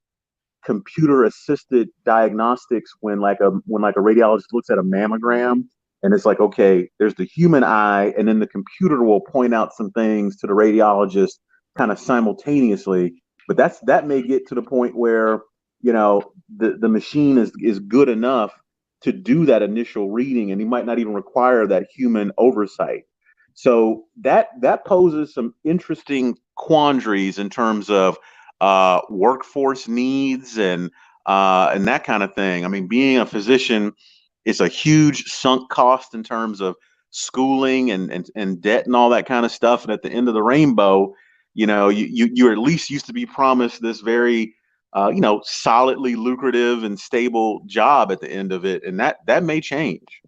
computer assisted diagnostics when like a radiologist looks at a mammogram and it's like, okay, there's the human eye, and then the computer will point out some things to the radiologist kind of simultaneously. But that may get to the point where, the machine is good enough to do that initial reading, and you might not even require that human oversight. So that poses some interesting quandaries in terms of workforce needs and that kind of thing. I mean, being a physician is a huge sunk cost in terms of schooling and debt and all that kind of stuff. And at the end of the rainbow, you at least used to be promised this very solidly lucrative and stable job at the end of it, and that may change.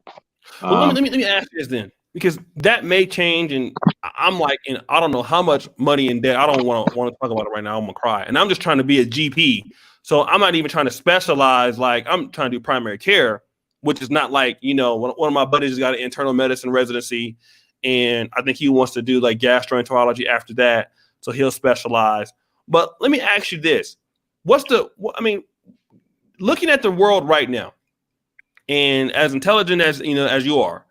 Well, let me ask you this then, because that may change, and I'm like, I don't know how much money in debt. I don't want to talk about it right now. I'm gonna cry, and I'm just trying to be a GP, so I'm not even trying to specialize. Like I'm trying to do primary care, which is not like one of my buddies has got an internal medicine residency, and I think he wants to do like gastroenterology after that, so he'll specialize. But let me ask you this. Looking at the world right now, and as intelligent as you are,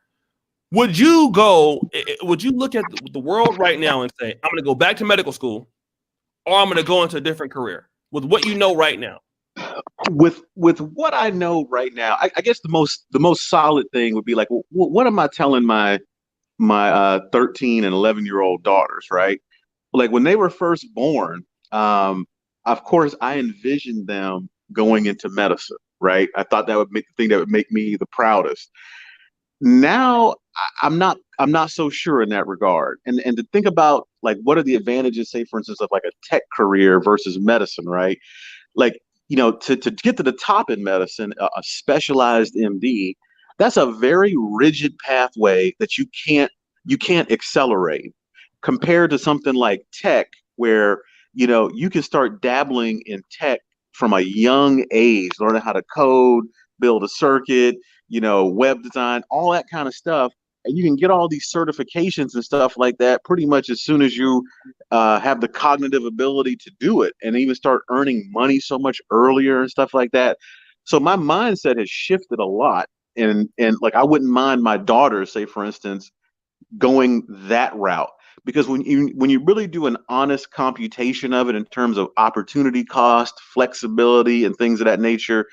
would you look at the world right now and say, I'm going to go back to medical school, or I'm going to go into a different career with what you know right now? With what I know right now, I guess the most solid thing would be like, what am I telling my 13 and 11-year-old daughters, right? Like when they were first born, of course, I envisioned them going into medicine, right? I thought that would make the thing that would make me the proudest. Now, I'm not so sure in that regard. And to think about like what are the advantages, say for instance, of like a tech career versus medicine, right? Like, to get to the top in medicine, a specialized MD, that's a very rigid pathway that you can't accelerate compared to something like tech where you can start dabbling in tech from a young age, learning how to code, build a circuit, web design, all that kind of stuff. And you can get all these certifications and stuff like that pretty much as soon as you have the cognitive ability to do it, and even start earning money so much earlier and stuff like that. So my mindset has shifted a lot. And like, I wouldn't mind my daughters, say, for instance, going that route. Because when you really do an honest computation of it in terms of opportunity cost, flexibility, and things of that nature,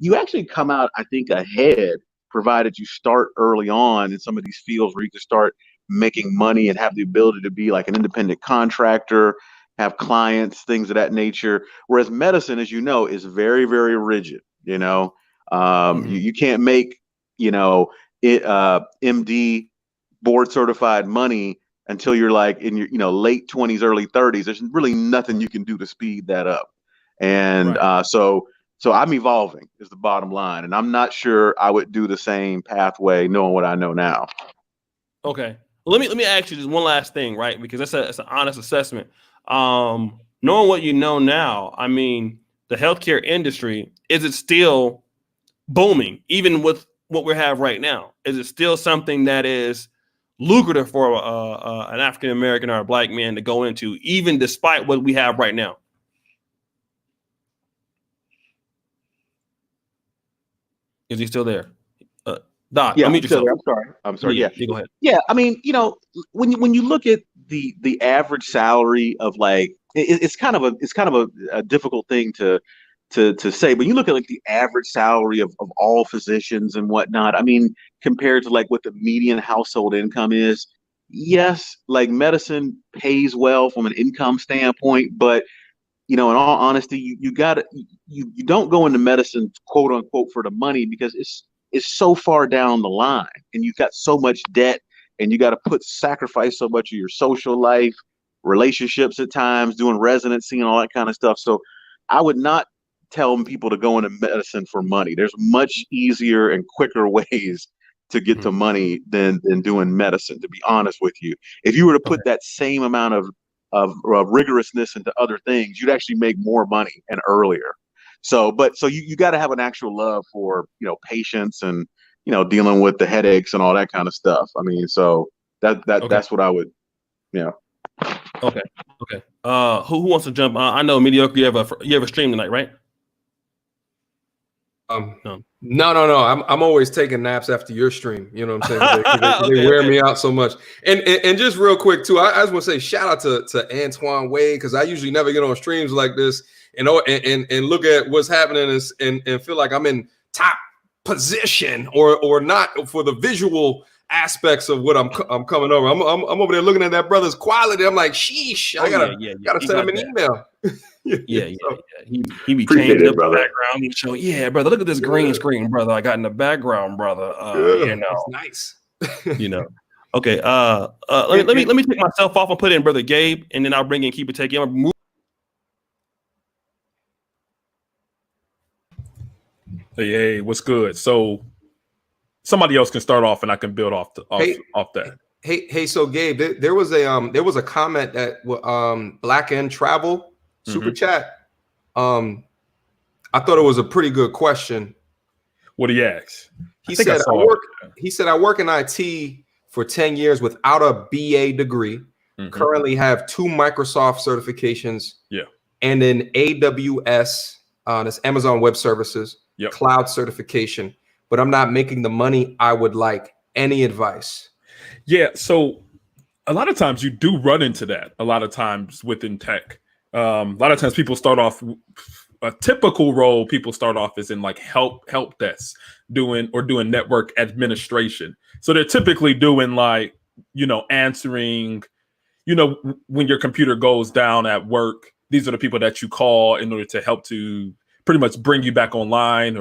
you actually come out, I think, ahead, provided you start early on in some of these fields where you can start making money and have the ability to be like an independent contractor, have clients, things of that nature. Whereas medicine, as you know, is very, very rigid. You can't make, MD board certified money until you're like in your late 20s, early 30s. There's really nothing you can do to speed that up. And Right. so I'm evolving is the bottom line, and I'm not sure I would do the same pathway knowing what I know now. Okay. Let me ask you just one last thing, right? Because that's an honest assessment. Knowing what you know now, I mean, the healthcare industry, is it still booming, even with what we have right now? Is it still something that is lucrative for an African American or a Black man to go into, even despite what we have right now? Is he still there? Doc, Yeah, unmute I'm still yourself. there. I'm sorry. Yeah. Go ahead. Yeah, I mean, when you look at the average salary of like it's kind of a difficult thing to say, but you look at like the average salary of all physicians and whatnot. I mean, compared to like what the median household income is, yes, like medicine pays well from an income standpoint, but in all honesty, you don't go into medicine quote unquote for the money because it's so far down the line, and you've got so much debt, and you got to sacrifice so much of your social life, relationships at times, doing residency and all that kind of stuff. So I would not tell people to go into medicine for money. There's much easier and quicker ways to get to money than doing medicine, to be honest with you. If you were to put that same amount of rigorousness into other things, you'd actually make more money and earlier. So you got to have an actual love for, patients and, dealing with the headaches and all that kind of stuff. I mean, so that's what I would, Okay. Who wants to jump? I know Mediocre. You have a stream tonight, right? No. I'm always taking naps after your stream. You know what I'm saying? They wear me out so much. And just real quick too, I just want to say shout out to Antoine Wade, because I usually never get on streams like this and look at what's happening and feel like I'm in top position or not for the visual aspects of what I'm coming over. I'm over there looking at that brother's quality. I'm like, sheesh, I gotta send him an email. Yeah. He be Appreciate changing it, up the brother. background. He show, brother, look at this green screen, brother, I got in the background, brother. That's nice. Okay. Let me take myself off and put in Brother Gabe, and then I'll bring in Keep It Taking. I'm gonna move. Hey, what's good? So somebody else can start off, and I can build off that. Hey, so Gabe, there was a comment that Black End Travel super chat. I thought it was a pretty good question. What did he ask? He said I work in IT for 10 years without a BA degree. Currently have 2 Microsoft certifications. Yeah. And an AWS, that's Amazon Web Services, cloud certification, but I'm not making the money I would like. Any advice? Yeah, so a lot of times you do run into that. A lot of times within tech, a lot of times people start off a typical role. People start off as in like help desk doing network administration. So they're typically doing like answering. When your computer goes down at work, these are the people that you call in order to help to pretty much bring you back online,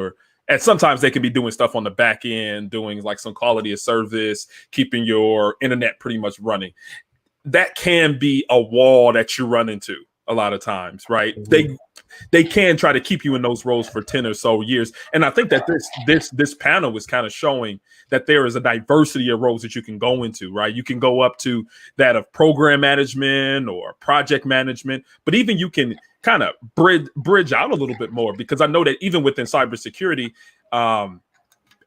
and sometimes they can be doing stuff on the back end, doing like some quality of service, keeping your internet pretty much running. That can be a wall that you run into a lot of times, right? They can try to keep you in those roles for 10 or so years. And I think that this panel is kind of showing that there is a diversity of roles that you can go into, right? You can go up to that of program management or project management, but even you can kind of bridge out a little bit more, because I know that even within cybersecurity,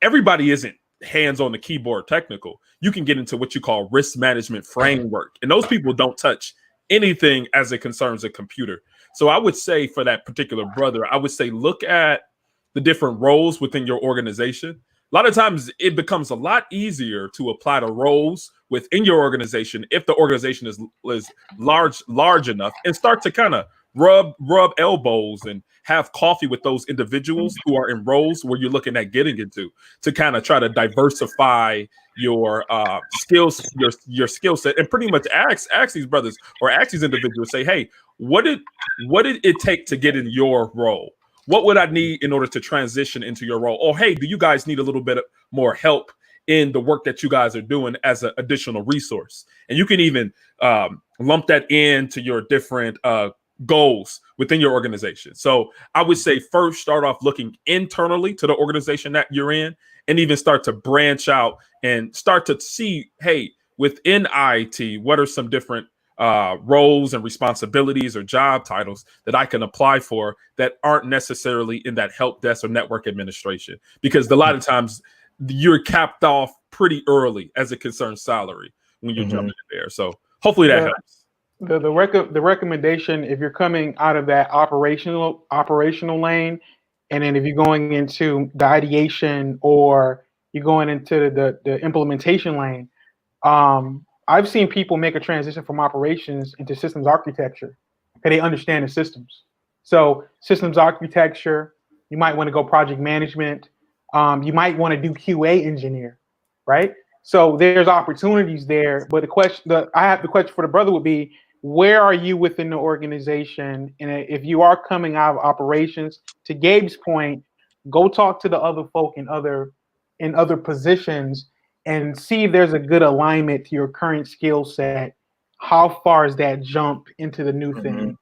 everybody isn't hands on the keyboard technical. You can get into what you call risk management framework, and those people don't touch anything as it concerns a computer. So I would say for that particular brother, I would say look at the different roles within your organization. A lot of times it becomes a lot easier to apply to roles within your organization if the organization is large enough, and start to kind of rub elbows and have coffee with those individuals who are in roles where you're looking at getting into, to kind of try to diversify your skills, your skill set, and pretty much ask these brothers or ask these individuals, say, hey, what did it take to get in your role? What would I need in order to transition into your role? Or, hey, do you guys need a little bit more help in the work that you guys are doing as an additional resource? And you can even lump that into your different goals within your organization. So I would say first start off looking internally to the organization that you're in, and even start to branch out and start to see, hey, within IT, what are some different roles and responsibilities or job titles that I can apply for that aren't necessarily in that help desk or network administration? Because a lot of times you're capped off pretty early as it concerns salary when you're jumping in there. So hopefully that helps. The recommendation, if you're coming out of that operational lane, and then if you're going into the ideation or you're going into the implementation lane, I've seen people make a transition from operations into systems architecture because they understand the systems. So systems architecture, you might want to go project management. You might want to do QA engineer, right? So there's opportunities there. But the question for the brother would be, where are you within the organization? And if you are coming out of operations, to Gabe's point, go talk to the other folk in other positions and see if there's a good alignment to your current skill set. How far is that jump into the new thing?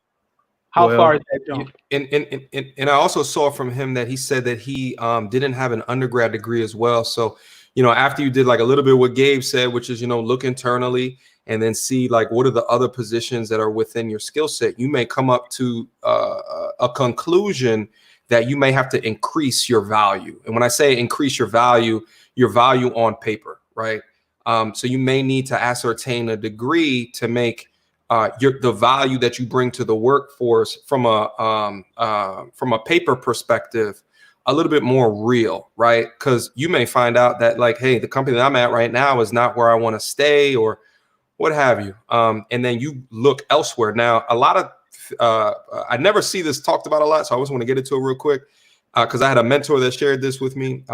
How far is that jump? And I also saw from him that he said that he didn't have an undergrad degree as well. So, after you did like a little bit what Gabe said, which is, look internally and then see like what are the other positions that are within your skill set, you may come up to a conclusion that you may have to increase your value. And when I say increase your value on paper, right? So you may need to ascertain a degree to make the value that you bring to the workforce from a paper perspective a little bit more real, right? Because you may find out that like, hey, the company that I'm at right now is not where I want to stay or what have you. And then you look elsewhere. Now, a lot of I never see this talked about a lot, so I just want to get into it real quick because I had a mentor that shared this with me.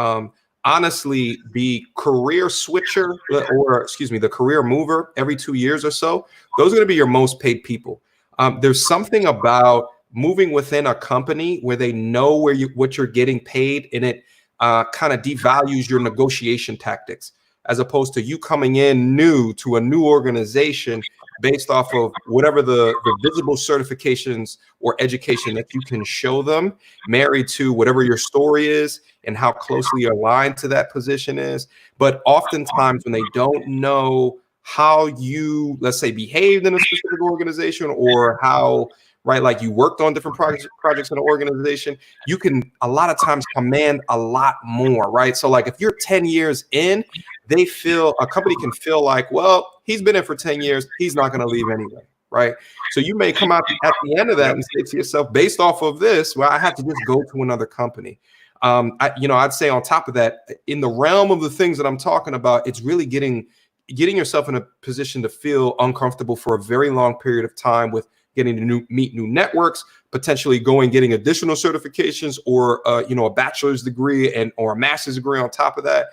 Honestly, the career switcher the career mover every 2 years or so, those are going to be your most paid people. There's something about moving within a company where they know what you're getting paid, and it kind of devalues your negotiation tactics, as opposed to you coming in new to a new organization based off of whatever the visible certifications or education that you can show them, married to whatever your story is and how closely aligned to that position is. But oftentimes when they don't know how you, let's say, behaved in a specific organization or how, right, like you worked on different projects in an organization, you can a lot of times command a lot more, right? So like if you're 10 years in, a company can feel like, well, he's been in for 10 years, he's not going to leave anyway, right? So you may come out at the end of that and say to yourself, based off of this, well, I have to just go to another company. I'd say on top of that, in the realm of the things that I'm talking about, it's really getting yourself in a position to feel uncomfortable for a very long period of time with getting to meet new networks, potentially getting additional certifications or a bachelor's degree or a master's degree on top of that,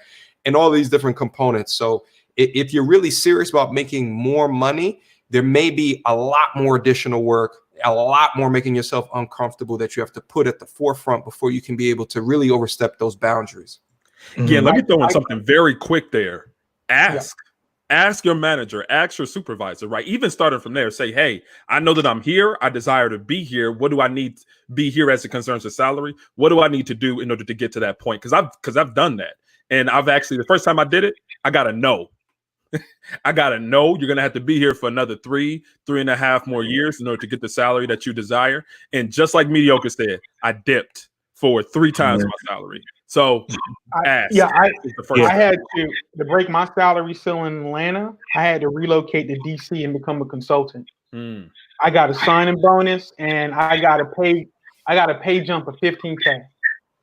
and all these different components. So if you're really serious about making more money, there may be a lot more additional work, a lot more making yourself uncomfortable that you have to put at the forefront before you can be able to really overstep those boundaries. Yeah, let me throw in something very quick there. Ask your manager, ask your supervisor, right? Even starting from there, say, hey, I know that I'm here. I desire to be here. What do I need to be here as it concerns the salary? What do I need to do in order to get to that point? Because I've done that. And I've actually, the first time I did it, I got a no. I got to know you're going to have to be here for another 3.5 more years in order to get the salary that you desire. And just like Mediocre said, I dipped for 3 times my salary. So I had to break my salary ceiling in Atlanta. I had to relocate to DC and become a consultant. I got a signing bonus and I got a pay jump of $15K,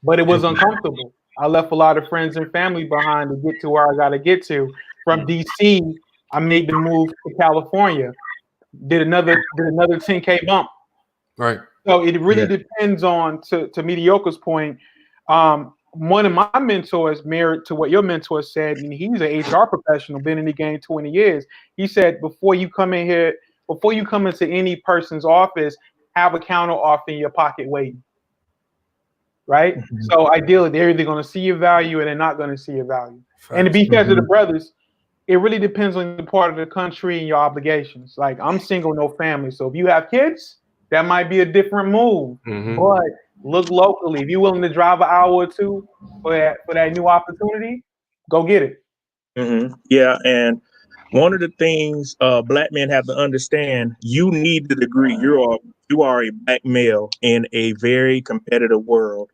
but it was uncomfortable. I left a lot of friends and family behind to get to where I got to get to. From DC, I made the move to California. Did another 10K bump. Right. So it really depends on, to Mediocre's point. One of my mentors, married to what your mentor said, and he's an HR professional, been in the game 20 years. He said, before you come into any person's office, have a counter offer in your pocket waiting. Right? So ideally, they're either going to see your value or they're not going to see your value. And to be fair to the brothers, it really depends on the part of the country and your obligations. Like, I'm single, no family. So if you have kids, that might be a different move. Mhm. But look locally. If you're willing to drive an hour or two for that new opportunity, go get it. Yeah, and one of the things black men have to understand, you need the degree. You are a black male in a very competitive world.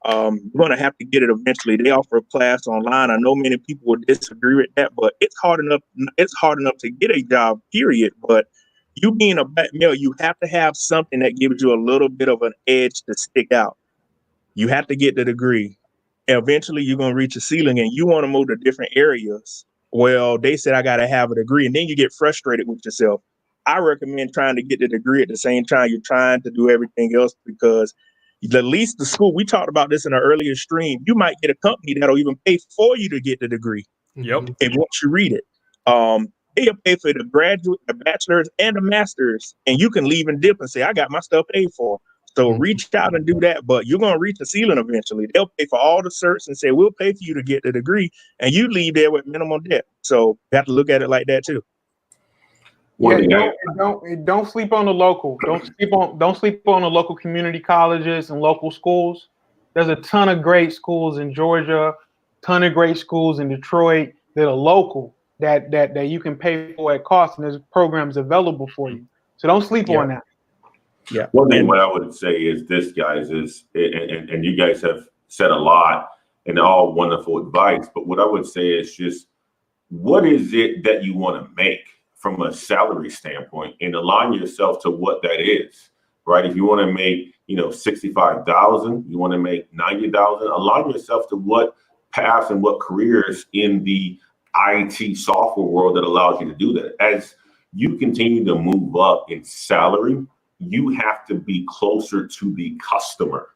You're going to have to get it eventually. They offer a class online. I know many people will disagree with that, but it's hard enough. It's hard enough to get a job, period. But you being a black male, you have to have something that gives you a little bit of an edge to stick out. You have to get the degree. Eventually, you're going to reach a ceiling, and you want to move to different areas. Well, they said I got to have a degree, and then you get frustrated with yourself. I recommend trying to get the degree at the same time you're trying to do everything else, because at least the school, we talked about this in an earlier stream, you might get a company that'll even pay for you to get the degree. Yep. And once you read it, they'll pay for the graduate, the bachelor's, and the master's, and you can leave and dip and say, I got my stuff paid for. So reach out and do that, but you're going to reach the ceiling eventually. They'll pay for all the certs and say, we'll pay for you to get the degree, and you leave there with minimum debt. So you have to look at it like that too. Don't sleep on the local. Don't sleep on the local community colleges and local schools. There's a ton of great schools in Georgia, ton of great schools in Detroit that are local that you can pay for at cost, and there's programs available for you. So don't sleep on that. Yeah. One thing what I would say is this, guys, is and you guys have said a lot and all wonderful advice, but what I would say is just what is it that you want to make from a salary standpoint, and align yourself to what that is, right? If you want to make, 65,000, you want to make 90,000, align yourself to what paths and what careers in the IT software world that allows you to do that. As you continue to move up in salary, you have to be closer to the customer.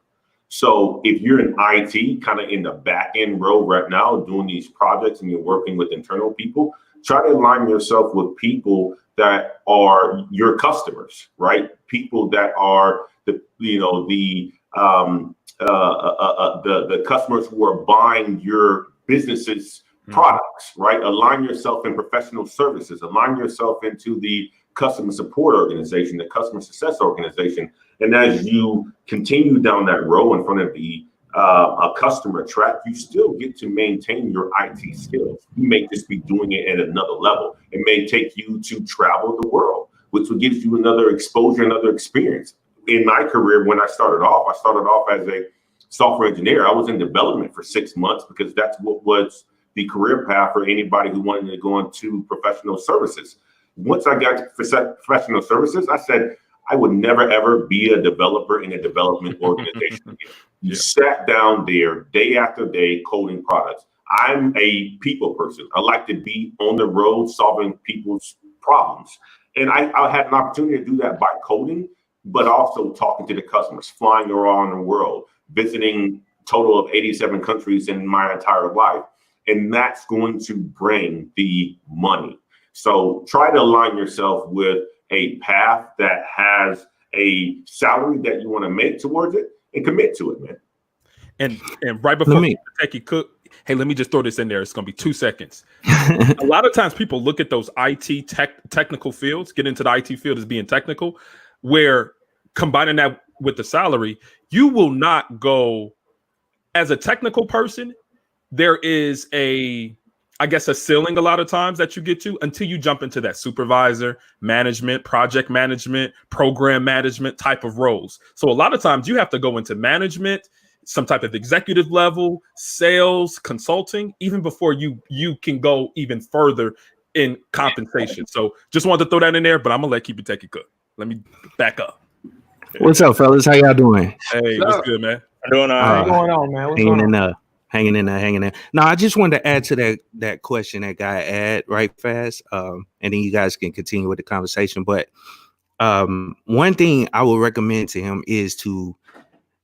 So if you're in IT, kind of in the back end row right now, doing these projects and you're working with internal people, try to align yourself with people that are your customers, right? People that are the customers who are buying your business's products, right? Align yourself in professional services, align yourself into the customer support organization, the customer success organization. And as you continue down that row in front of the a customer track, you still get to maintain your IT skills. You may just be doing it at another level. It may take you to travel the world, which will give you another exposure, another experience. In my career, when I started off as a software engineer. I was in development for 6 months because that's what was the career path for anybody who wanted to go into professional services. Once I got to professional services, I said, I would never, ever be a developer in a development organization again. You sat down there day after day coding products. I'm a people person. I like to be on the road solving people's problems. And I had an opportunity to do that by coding, but also talking to the customers, flying around the world, visiting a total of 87 countries in my entire life. And that's going to bring the money. So try to align yourself with a path that has a salary that you want to make towards it and commit to it, man. And right before Techie Cook, hey, let me just throw this in there. It's going to be 2 seconds. A lot of times people look at those IT technical fields, get into the IT field as being technical, where combining that with the salary, you will not go as a technical person. There is a ceiling a lot of times that you get to until you jump into that supervisor, management, project management, program management type of roles. So a lot of times you have to go into management, some type of executive level, sales, consulting, even before you can go even further in compensation. So just wanted to throw that in there, but I'm gonna let Keep It Techie cook. Let me back up. What's up, fellas? How y'all doing? Hey, what's good, man? Doing all right. What's going on, man? What's going on? Hanging in there. Now, I just wanted to add to that question that guy had right fast, and then you guys can continue with the conversation. But one thing I would recommend to him is to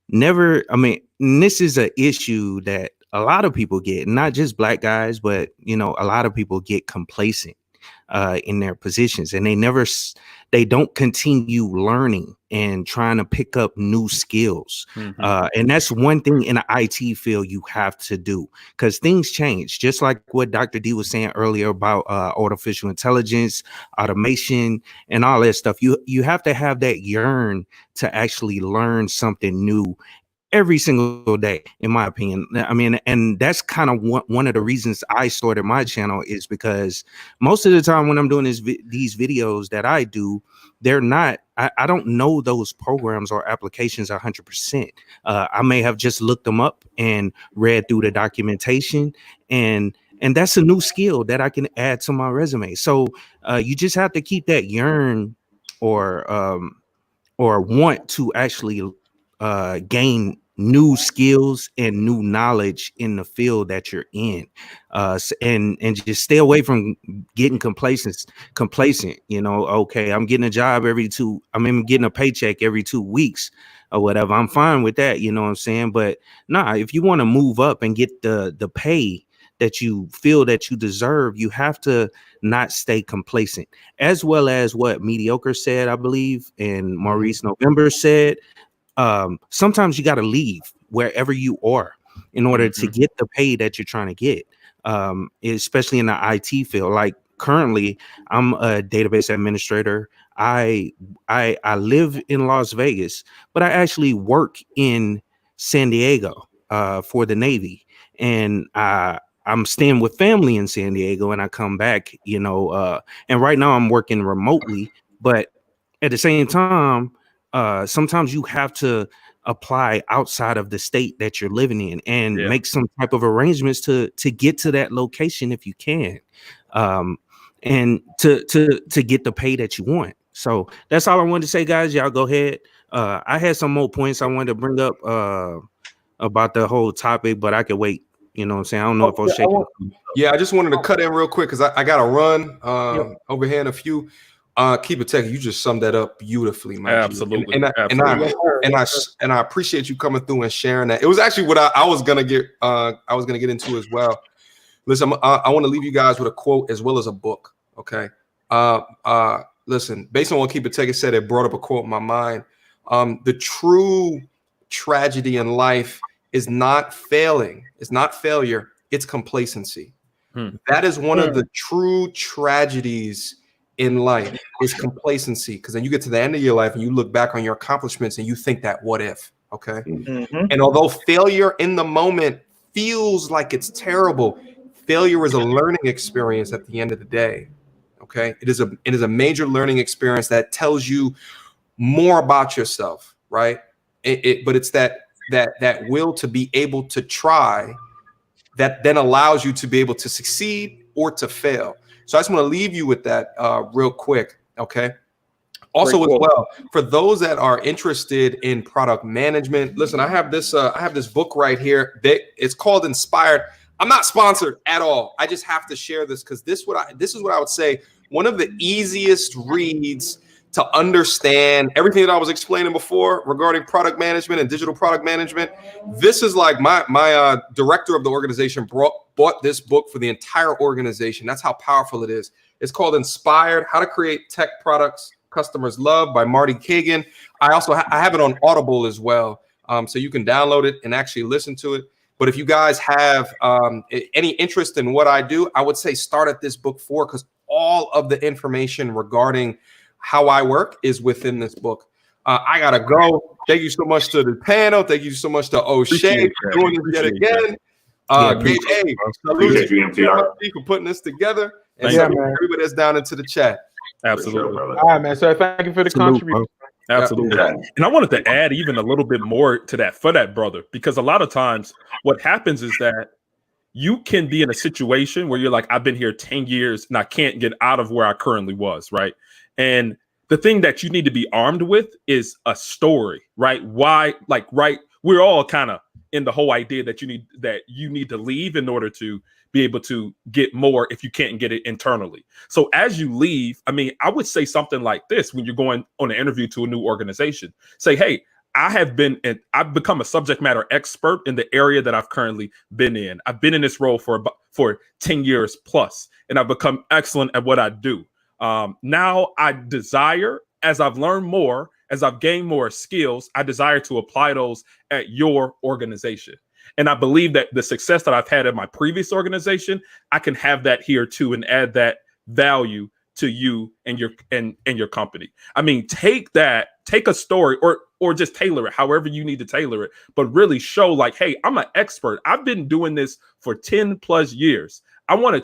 never. I mean, this is an issue that a lot of people get, not just black guys, but a lot of people get complacent. in their positions, and they don't continue learning and trying to pick up new skills. And that's one thing in the IT field you have to do, because things change, just like what Dr. D was saying earlier about artificial intelligence, automation, and all that stuff. You have to have that yearn to actually learn something new every single day, in my opinion. I mean, and that's kind of one of the reasons I started my channel, is because most of the time when I'm doing these videos that I do, they're not, I don't know those programs or applications 100%. I may have just looked them up and read through the documentation, and that's a new skill that I can add to my resume. So you just have to keep that yearn or want to actually gain new skills and new knowledge in the field that you're in, and just stay away from getting complacent. You know, okay, I'm getting a job I'm getting a paycheck every 2 weeks or whatever. I'm fine with that, you know what I'm saying? But nah, if you want to move up and get the pay that you feel that you deserve, you have to not stay complacent. As well as what Mediocre said, I believe, and Maurice November said, sometimes you got to leave wherever you are in order to get the pay that you're trying to get, especially in the IT field. Like currently, I'm a database administrator. I live in Las Vegas, but I actually work in San Diego for the Navy, and I'm staying with family in San Diego, and I come back, you know, and right now I'm working remotely, but at the same time, sometimes you have to apply outside of the state that you're living in and make some type of arrangements to get to that location if you can, and to get the pay that you want. So that's all I wanted to say, guys. Y'all go ahead. I had some more points I wanted to bring up about the whole topic, but I could wait. You know what I'm saying? I don't know if O'Shea. Yeah, I just wanted to cut in real quick because I got to run over here in a few. Keep it technical. You just summed that up beautifully, man. Absolutely. And I appreciate you coming through and sharing that. It was actually what I was gonna get. I was gonna get into as well. Listen, I want to leave you guys with a quote as well as a book. Okay. Listen, based on what Keep It Techie said, it brought up a quote in my mind. The true tragedy in life is not failing. It's not failure. It's complacency. That is one of the true tragedies in life, is complacency, because then you get to the end of your life and you look back on your accomplishments and you think that what if, okay? And although failure in the moment feels like it's terrible, failure is a learning experience at the end of the day, okay? It is a major learning experience that tells you more about yourself, right? But it's that will to be able to try that then allows you to be able to succeed or to fail. So I just want to leave you with that real quick, okay? Also, as well, for those that are interested in product management, listen, I have this book right here. It's called Inspired. I'm not sponsored at all. I just have to share this because this is what I would say, one of the easiest reads to understand everything that I was explaining before regarding product management and digital product management. This is like my director of the organization bought this book for the entire organization. That's how powerful it is. It's called Inspired: How to Create Tech Products Customers Love by Marty Kagan. I also I have it on Audible as well, so you can download it and actually listen to it. But if you guys have any interest in what I do, I would say start at this book because all of the information regarding how I work is within this book. I gotta go. Thank you so much to the panel. Thank you so much to O'Shea for doing this yet again. Appreciate you, MTR, for putting this together, and everybody that's down into the chat. Absolutely. Sure, all right, man. So thank you for the contribution. Absolutely. And I wanted to add even a little bit more to that for that brother, because a lot of times what happens is that you can be in a situation where you're like, I've been here 10 years and I can't get out of where I currently was, right? And the thing that you need to be armed with is a story, right? Why, like, right? We're all kind of in the whole idea that you need to leave in order to be able to get more if you can't get it internally. So as you leave, I mean, I would say something like this when you're going on an interview to a new organization. Say, hey, I've become a subject matter expert in the area that I've currently been in. I've been in this role for for 10 years plus, and I've become excellent at what I do. Now I desire, as I've learned more, as I've gained more skills, I desire to apply those at your organization. And I believe that the success that I've had at my previous organization, I can have that here too and add that value to you and your company. I mean, take a story or just tailor it however you need to tailor it, but really show like, hey, I'm an expert. I've been doing this for 10 plus years. I want to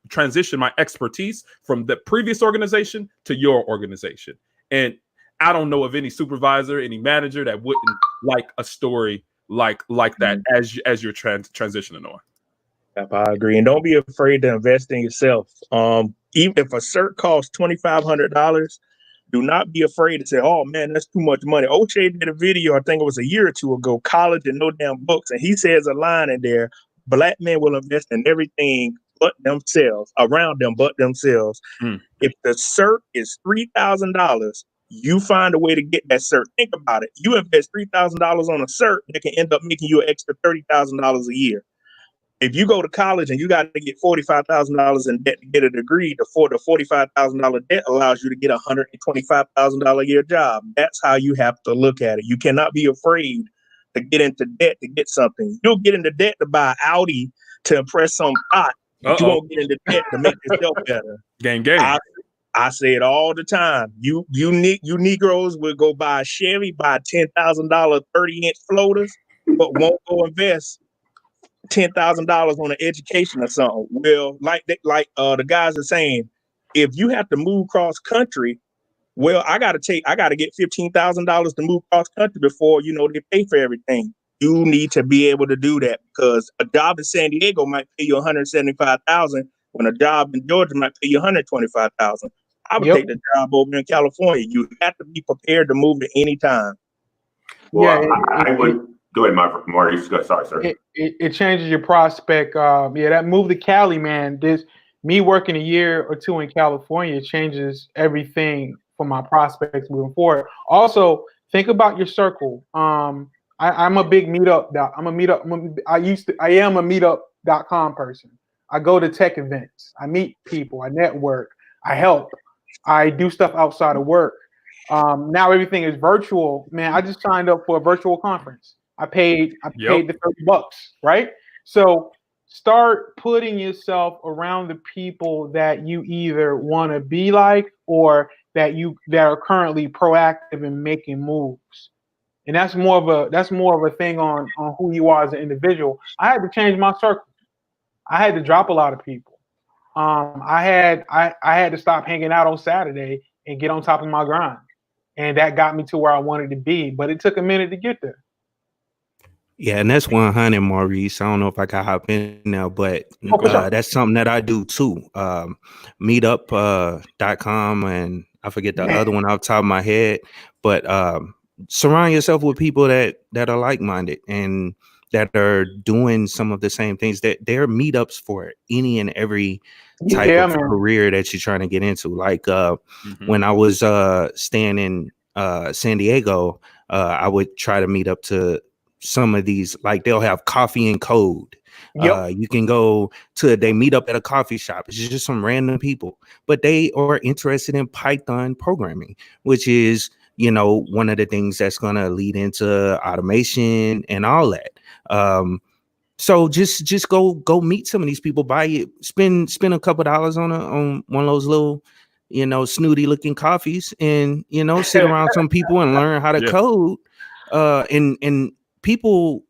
transition my expertise from the previous organization to your organization. And I don't know of any supervisor, any manager that wouldn't like a story like that as you're transitioning on. Yep, I agree. And don't be afraid to invest in yourself. Even if a cert costs $2,500, do not be afraid to say, oh man, that's too much money. O'Shea did a video, I think it was a year or two ago, College and No Damn Books. And he says a line in there, Black men will invest in everything but themselves, around them but themselves. If the cert is $3,000, you find a way to get that cert. Think about it. You invest $3,000 on a cert that can end up making you an extra $30,000 a year. If you go to college and you got to get $45,000 in debt to get a degree, the $45,000 debt allows you to get a $125,000 a year job. That's how you have to look at it. You cannot be afraid to get into debt to get something. You'll get into debt to buy an Audi to impress some pot, but you won't get into debt to make yourself better. Game. I say it all the time. You Negroes will go buy a Chevy, buy $10,000 30-inch floaters, but won't go invest $10,000 on an education or something. Well, like the guys are saying, if you have to move cross country, well, I got to get $15,000 to move cross country before they pay for everything. You need to be able to do that, because a job in San Diego might pay you $175,000 when a job in Georgia might pay you $125,000. I would take the job over in California. You have to be prepared to move at any time. Well, I would. Go ahead, Maurice. Sorry, sir. It changes your prospect. That move to Cali, man. Me working a year or two in California changes everything for my prospects moving forward. Also, think about your circle. I'm a big meetup. I am a meetup.com person. I go to tech events. I meet people. I network. I help. I do stuff outside of work. Now everything is virtual. Man, I just signed up for a virtual conference. I paid the $30, right? So start putting yourself around the people that you either want to be like or that are currently proactive in making moves. And that's more of a thing on who you are as an individual. I had to change my circle. I had to drop a lot of people. I had to stop hanging out on Saturday and get on top of my grind. And that got me to where I wanted to be, but it took a minute to get there. Yeah, and that's 100, Maurice. I don't know if I can hop in now, but that's something that I do too. Meetup.com, and I forget the other one off the top of my head. But surround yourself with people that are like-minded and that are doing some of the same things. That there are meetups for any and every type of career that you're trying to get into. Like when I was staying in San Diego, I would try to meet up to some of these, like they'll have coffee and code. You can go they meet up at a coffee shop. It's just some random people, but they are interested in Python programming, which is, one of the things that's going to lead into automation and all that. So just go meet some of these people, spend a couple dollars on one of those little, snooty looking coffees, and, sit around some people and learn how to code. And people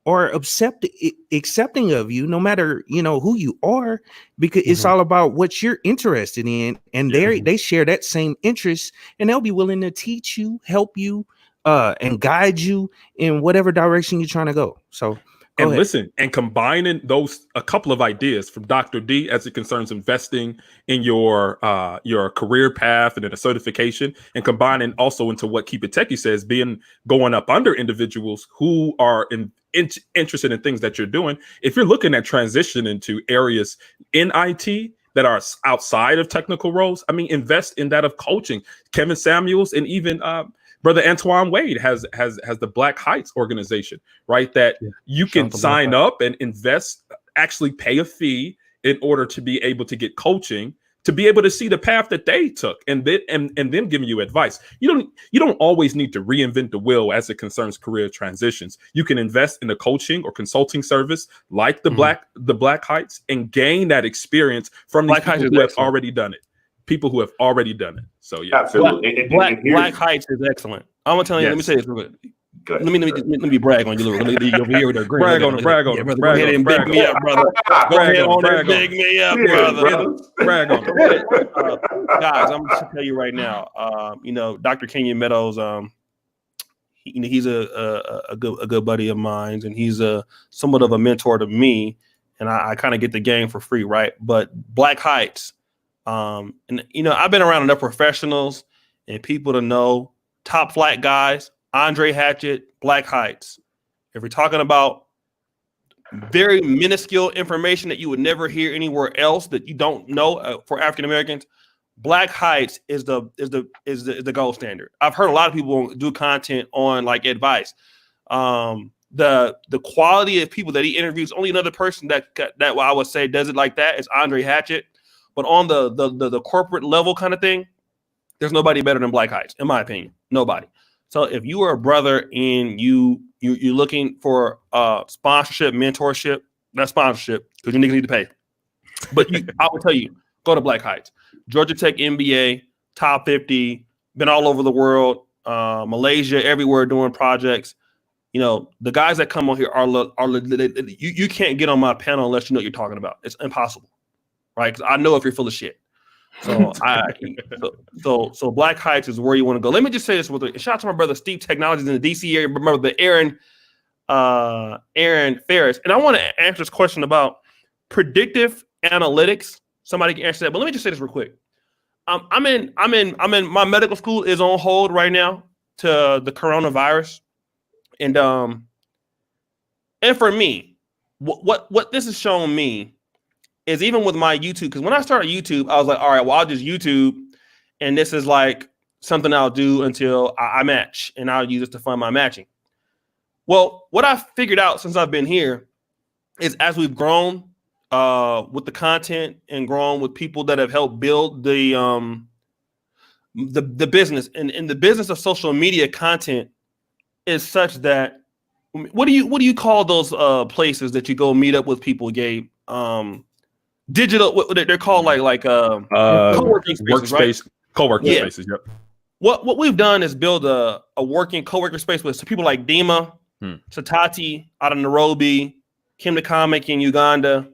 are accepting of you, no matter who you are, because it's all about what you're interested in, and they share that same interest, and they'll be willing to teach you, help you, and guide you in whatever direction you're trying to go. So and listen, and combining a couple of ideas from Dr. D as it concerns investing in your career path and in a certification, and combining also into what Keep It Techie says, going up under individuals who are interested in things that you're doing. If you're looking at transition into areas in IT that are outside of technical roles, I mean, invest in that of coaching. Kevin Samuels and even Brother Antoine Wade has the Black Heights organization, right? That you can sign up and invest actually pay a fee in order to be able to get coaching, to be able to see the path that they took, and then giving you advice. You don't always need to reinvent the wheel as it concerns career transitions. You can invest in a coaching or consulting service like the Black Heights and gain that experience from these people who have already done it. People who have already done it. So yeah, absolutely. Black Heights is excellent. I'm gonna tell you. Let me say this real quick. Let me brag on you a little. Let me over here with a grin. Brag on him. Go ahead and big me up, brother. Go ahead and big me up, brother. Brag on him. Guys, I'm just tell you right now. Dr. Kenyon Meadows. He's a good buddy of mine, and he's somewhat of a mentor to me. And I kind of get the game for free, right? But Black Heights, and I've been around enough professionals and people to know top flight guys. Andre Hatchett, Black Heights. If we're talking about very minuscule information that you would never hear anywhere else that you don't know for African Americans, Black Heights is the gold standard. I've heard a lot of people do content on like advice. The quality of people that he interviews, only another person that I would say does it like that is Andre Hatchett. But on the corporate level kind of thing, there's nobody better than Black Heights, in my opinion. Nobody. So if you are a brother and you're looking for sponsorship, mentorship, not sponsorship, because you niggas need to pay. But I would tell you, go to Black Heights. Georgia Tech MBA, top 50, been all over the world, Malaysia, everywhere doing projects. The guys that come on here are you can't get on my panel unless you know what you're talking about. It's impossible, right? Because I know if you're full of shit. So so Black Heights is where you want to go. Let me just say this shout out to my brother Steve Technologies in the DC area, remember the Aaron Ferris. And I want to answer this question about predictive analytics. Somebody can answer that, but let me just say this real quick. I'm in my medical school is on hold right now to the coronavirus. And for me, what this has shown me is even with my YouTube, because when I started YouTube, I was like, all right, well, I'll just YouTube, and this is like something I'll do until I match, and I'll use it to fund my matching. Well, what I've figured out since I've been here is as we've grown with the content and grown with people that have helped build the business, and the business of social media content is such that what do you call those places that you go meet up with people, Gabe? Digital, what they're called like co-working spaces, workspace, right? Co-working spaces. Yep. What we've done is build a working co-working space with people like Dima, Satati out of Nairobi, Kim the Comic in Uganda,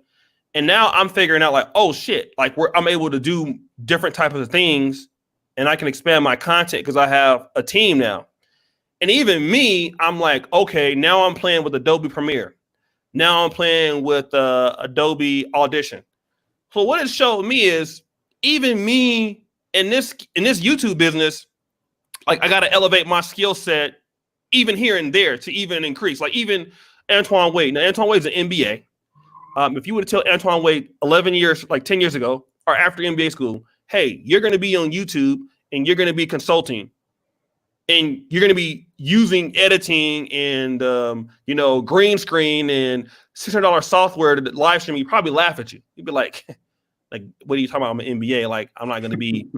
and now I'm figuring out like, oh shit, like I'm able to do different types of things, and I can expand my content because I have a team now. And even me, I'm like, okay, now I'm playing with Adobe Premiere. Now I'm playing with Adobe Audition. So what it showed me is even me in this YouTube business, like I got to elevate my skill set even here and there to even increase. Like even Antoine Wade. Now Antoine Wade's an MBA. If you would tell Antoine Wade 10 years ago, or after MBA school, hey, you're going to be on YouTube and you're going to be consulting, and you're going to be using editing and green screen and $600 software to live stream, you probably laugh at you. You'd be like, what are you talking about? I'm an MBA. Like, I'm not going to be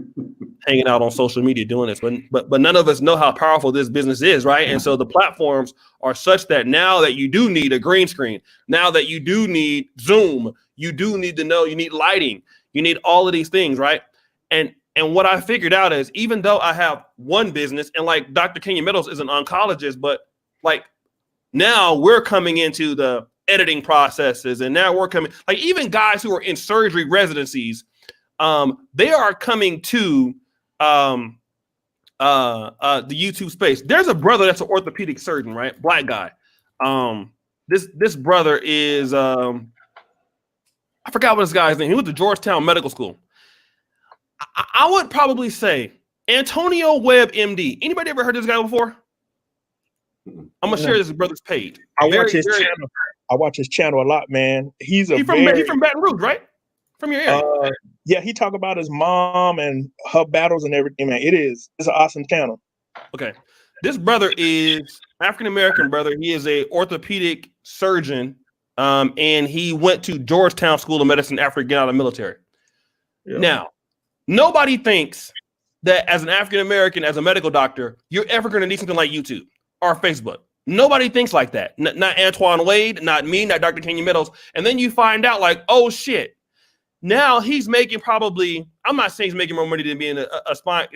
hanging out on social media doing this. But none of us know how powerful this business is, right? And so the platforms are such that now that you do need a green screen, now that you do need Zoom, you do need to know you need lighting, you need all of these things, right? And what I figured out is even though I have one business, and like Dr. Kenyon Meadows is an oncologist, but like now we're coming into the editing processes, and now we're coming, like even guys who are in surgery residencies, they are coming to the YouTube space. There's a brother that's an orthopedic surgeon, right? Black guy. This brother is I forgot what this guy's name. He went to Georgetown Medical School. I would probably say Antonio Webb, MD. Anybody ever heard this guy before? I'm gonna share this brother's page. I watch his channel a lot, man. He's from Baton Rouge, right? From your area. Yeah, he talk about his mom and her battles and everything, man. It's an awesome channel. Okay. This brother is African American brother. He is a orthopedic surgeon and he went to Georgetown School of Medicine after getting out of the military. Yeah. Now, nobody thinks that as an African American, as a medical doctor, you're ever going to need something like YouTube or Facebook. Nobody thinks like that. Not Antoine Wade, not me, not Dr. Kenyon Meadows. And then you find out like, oh shit. Now he's making probably, I'm not saying he's making more money than being a spy.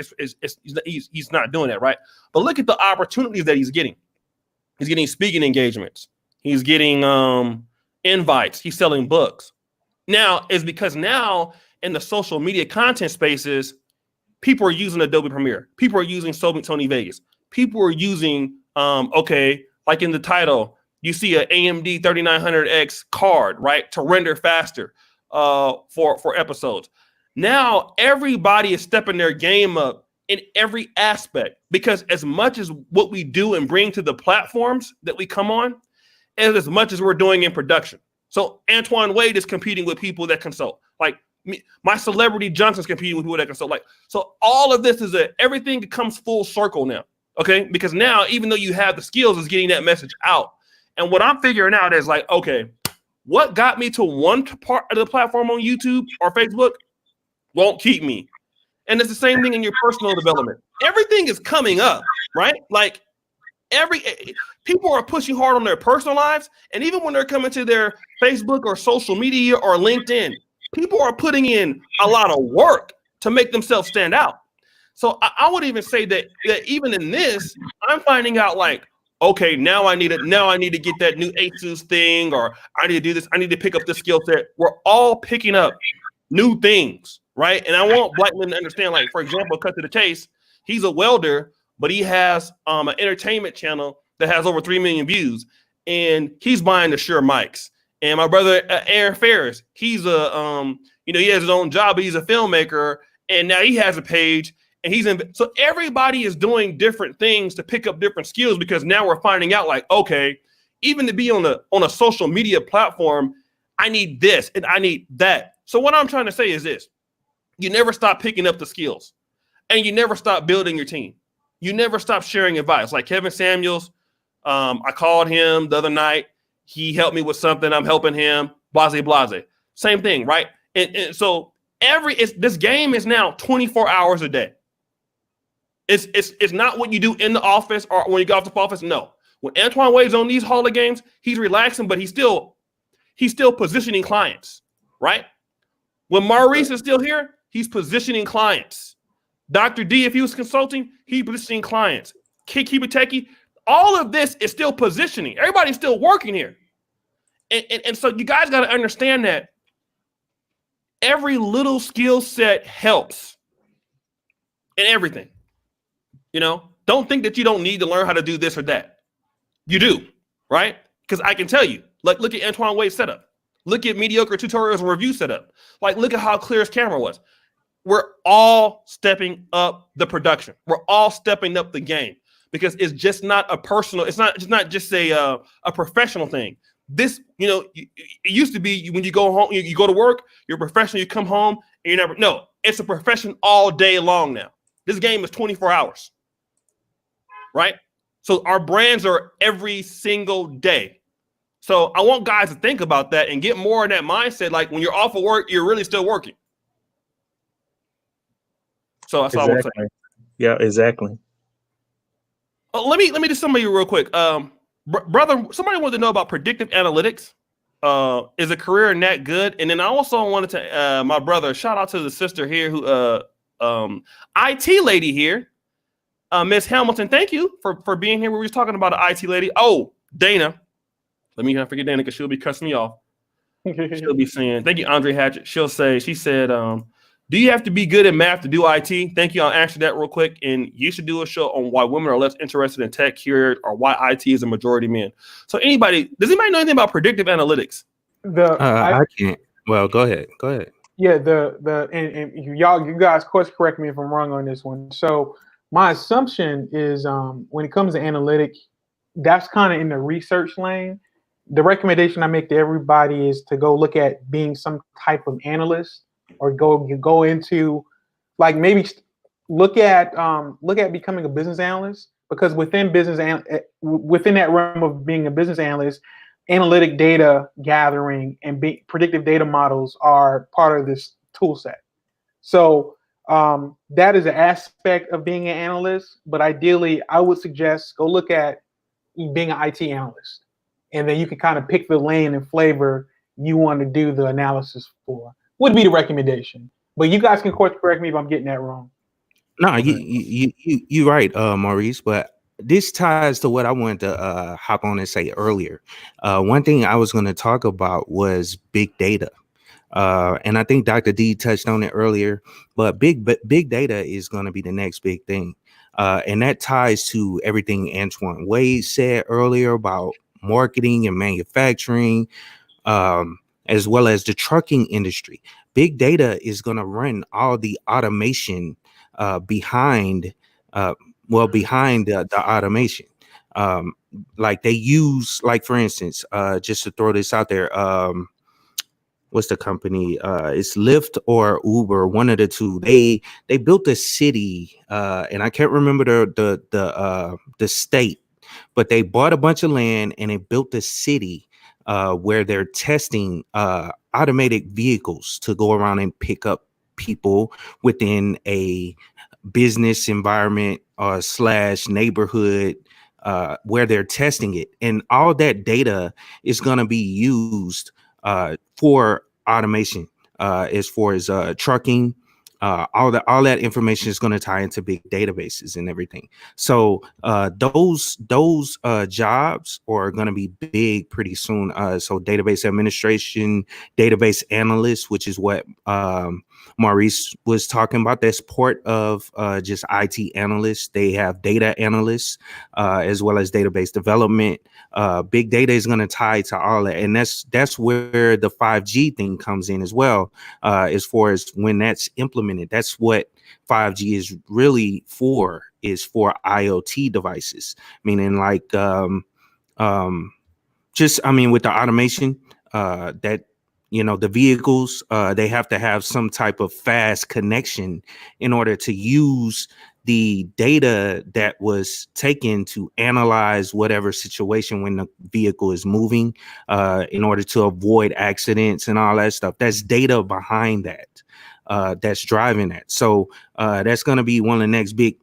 He's not doing that, right? But look at the opportunities that he's getting. He's getting speaking engagements. He's getting invites. He's selling books. Now, it's because now in the social media content spaces, people are using Adobe Premiere. People are using Sony Vegas. People are using, like in the title, you see an AMD 3900X card, right, to render faster for episodes. Now, everybody is stepping their game up in every aspect, because as much as what we do and bring to the platforms that we come on, as much as we're doing in production. So Antoine Wade is competing with people that consult. Like my Celebrity Johnson's competing with people that consult. Like, so all of this is everything comes full circle now. Okay, because now even though you have the skills, is getting that message out. And what I'm figuring out is like, okay, what got me to one part of the platform on YouTube or Facebook won't keep me. And it's the same thing in your personal development. Everything is coming up, right? Like people are pushing hard on their personal lives. And even when they're coming to their Facebook or social media or LinkedIn, people are putting in a lot of work to make themselves stand out. So I would even say that even in this, I'm finding out like, okay, now I need to get that new ASUS thing, or I need to do this. I need to pick up this skill set. We're all picking up new things, right? And I want black men to understand, like, for example, cut to the chase. He's a welder, but he has an entertainment channel that has over 3 million views, and he's buying the Shure mics. And my brother Aaron Ferris, he's he has his own job, but he's a filmmaker, and now he has a page. And so everybody is doing different things to pick up different skills, because now we're finding out like, okay, even to be on a social media platform, I need this and I need that. So what I'm trying to say is this: you never stop picking up the skills, and you never stop building your team. You never stop sharing advice. Like Kevin Samuels, I called him the other night. He helped me with something. I'm helping him. Blase. Same thing, right? And so this game is now 24 hours a day. It's not what you do in the office or when you go off the office. No, when Antoine Wade's on these Hall of Games, he's relaxing, but he's still positioning clients, right? When Maurice is still here, he's positioning clients. Dr. D, if he was consulting, he's positioning clients. Keep it techie. All of this is still positioning. Everybody's still working here. And so you guys got to understand that every little skill set helps in everything. Don't think that you don't need to learn how to do this or that. You do, right? Because I can tell you, like, look at Antoine Wade's setup. Look at Mediocre Tutorials and Review setup. Like, look at how clear his camera was. We're all stepping up the production. We're all stepping up the game, because it's just not a personal. It's not just a professional thing. This, it used to be when you go home, you go to work, you're a professional, you come home, and it's a profession all day long now. This game is 24 hours. Right? So our brands are every single day. So I want guys to think about that and get more in that mindset. Like when you're off of work, you're really still working. So that's all I want to say. Yeah, exactly. Let me just sum you real quick. Brother, somebody wanted to know about predictive analytics. Is a career in that good? And then I also wanted to, my brother, shout out to the sister here who, IT lady here. Miss Hamilton, thank you for being here. We were just talking about an IT lady. Oh, Dana. Let me not forget Dana, because she'll be cussing me off. She'll be saying, thank you, Andre Hatchett. She said, do you have to be good at math to do IT? Thank you. I'll answer that real quick. And you should do a show on why women are less interested in tech here, or why IT is a majority men. So does anybody know anything about predictive analytics? I can't. Well, go ahead. Yeah, and you guys course correct me if I'm wrong on this one. So my assumption is when it comes to analytic, that's kind of in the research lane. The recommendation I make to everybody is to go look at being some type of analyst, or go into, like, maybe look at becoming a business analyst, because within that realm of being a business analyst, analytic data gathering and predictive data models are part of this tool set. So that is an aspect of being an analyst, but ideally I would suggest go look at being an IT analyst, and then you can kind of pick the lane and flavor you want to do the analysis for, would be the recommendation. But you guys can course correct me if I'm getting that wrong. No, you're right, Maurice, but this ties to what I wanted to hop on and say earlier. One thing I was going to talk about was big data. And I think Dr. D touched on it earlier, but big data is going to be the next big thing. And that ties to everything Antoine Wade said earlier about marketing and manufacturing, as well as the trucking industry. Big data is going to run all the automation behind the automation. Like they use, like for instance, just to throw this out there, what's the company? It's Lyft or Uber, one of the two. They built a city, and I can't remember the state, but they bought a bunch of land and they built a city where they're testing automated vehicles to go around and pick up people within a business environment / neighborhood where they're testing it. And all that data is going to be used for automation as far as trucking. All that information is going to tie into big databases and everything. So those jobs are going to be big pretty soon. So database administration, database analyst, which is what Maurice was talking about. That's part of just IT analysts. They have data analysts as well as database development. Big data is going to tie to all that, and that's where the 5G thing comes in as well. As far as when that's implemented, that's what 5G is really for, is for IoT devices, meaning like with the automation that, you know, the vehicles, they have to have some type of fast connection in order to use the data that was taken to analyze whatever situation when the vehicle is moving, in order to avoid accidents and all that stuff. That's data behind that. That's driving that. So that's going to be one of the next big,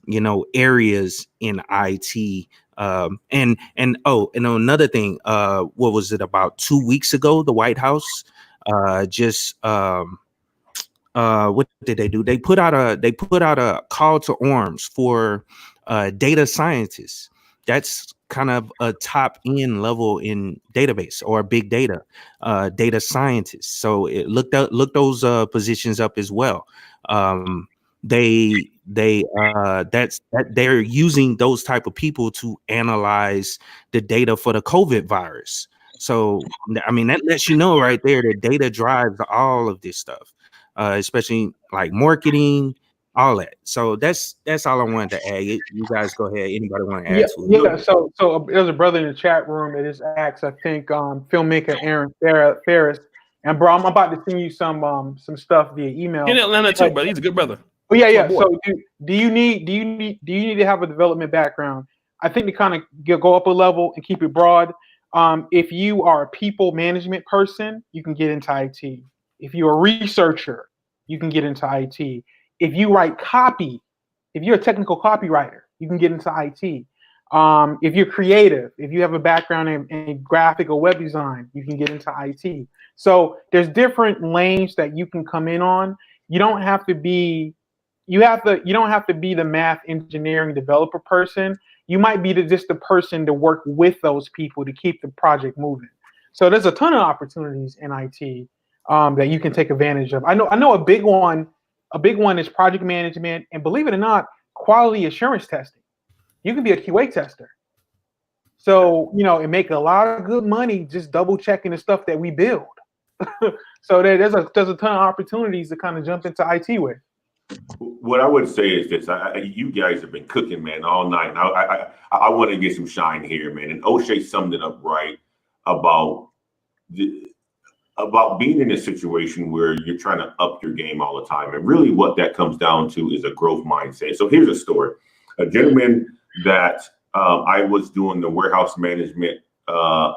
you know, areas in IT. And another thing, what was it, about 2 weeks ago, the White House what did they do? They put out a call to arms for data scientists. That's kind of a top end level in database or big data, data scientists. So look those positions up as well. They're using those type of people to analyze the data for the COVID virus. So I mean, that lets you know right there that data drives all of this stuff, especially like marketing, all that. So that's all I wanted to add. You guys go ahead. Anybody want to add to it? Yeah. So there's a brother in the chat room that just asked, I think, filmmaker Aaron Ferris. And bro, I'm about to send you some stuff via email. In Atlanta too, brother. He's a good brother. Oh yeah. So do you need to have a development background? I think to kind of go up a level and keep it broad. If you are a people management person, you can get into IT. If you're a researcher, you can get into IT. If you write copy, if you're a technical copywriter, you can get into IT. If you're creative, if you have a background in graphic or web design, you can get into IT. So there's different lanes that you can come in on. You don't have to be the math engineering developer person. You might be just the person to work with those people to keep the project moving. So there's a ton of opportunities in IT that you can take advantage of. I know a big one is project management, and believe it or not, quality assurance testing. You can be a QA tester. So, you know, and make a lot of good money just double checking the stuff that we build. So there's a ton of opportunities to kind of jump into IT with. What I would say is this: you guys have been cooking, man, all night. I want to get some shine here, man. And O'Shea summed it up right about being in a situation where you're trying to up your game all the time. And really what that comes down to is a growth mindset. So here's a story. A gentleman that I was doing the warehouse management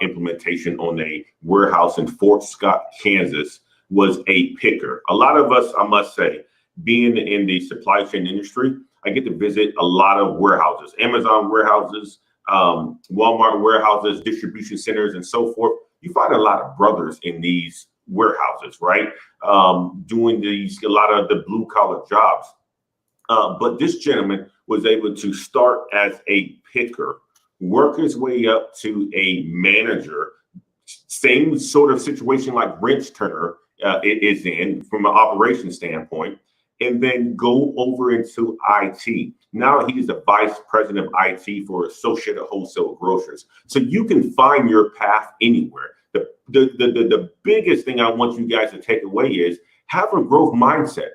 implementation on a warehouse in Fort Scott, Kansas, was a picker. A lot of us, I must say, being in the supply chain industry, I get to visit a lot of warehouses, Amazon warehouses, Walmart warehouses, distribution centers, and so forth. You find a lot of brothers in these warehouses, right? Doing a lot of the blue collar jobs. But this gentleman was able to start as a picker, work his way up to a manager, same sort of situation like Wrench Turner is in from an operation standpoint, and then go over into IT. Now he's the vice president of IT for Associated Wholesale Grocers. So you can find your path anywhere. The biggest thing I want you guys to take away is have a growth mindset.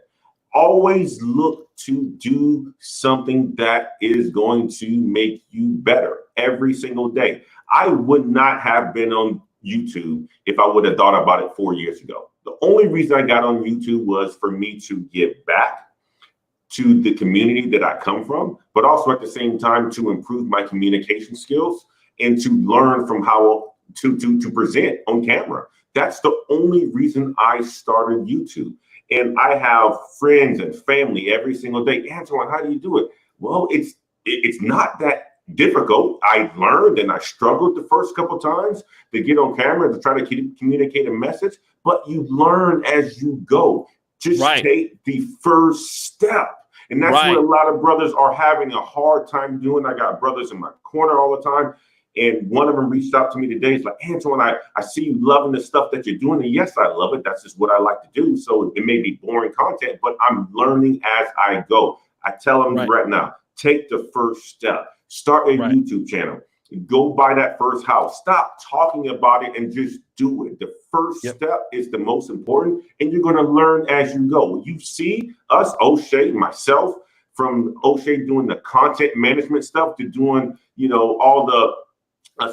Always look to do something that is going to make you better every single day. I would not have been on YouTube if I would have thought about it 4 years ago. The only reason I got on YouTube was for me to give back to the community that I come from, but also at the same time to improve my communication skills and to learn from how to present on camera. That's the only reason I started YouTube. And I have friends and family every single day. Antoine, how do you do it? Well, it's not that difficult. I learned and I struggled the first couple times to get on camera to try to communicate a message, but you learn as you go. Just take the first step. And that's what a lot of brothers are having a hard time doing. I got brothers in my corner all the time. And one of them reached out to me today. He's like, Antoine, I see you loving the stuff that you're doing. And yes, I love it. That's just what I like to do. So it may be boring content, but I'm learning as I go. I tell them right now, take the first step. Start a YouTube channel. Go buy that first house. Stop talking about it and just do it. The first step is the most important, and you're going to learn as you go. You see us, O'Shea, myself, from O'Shea doing the content management stuff to doing, all the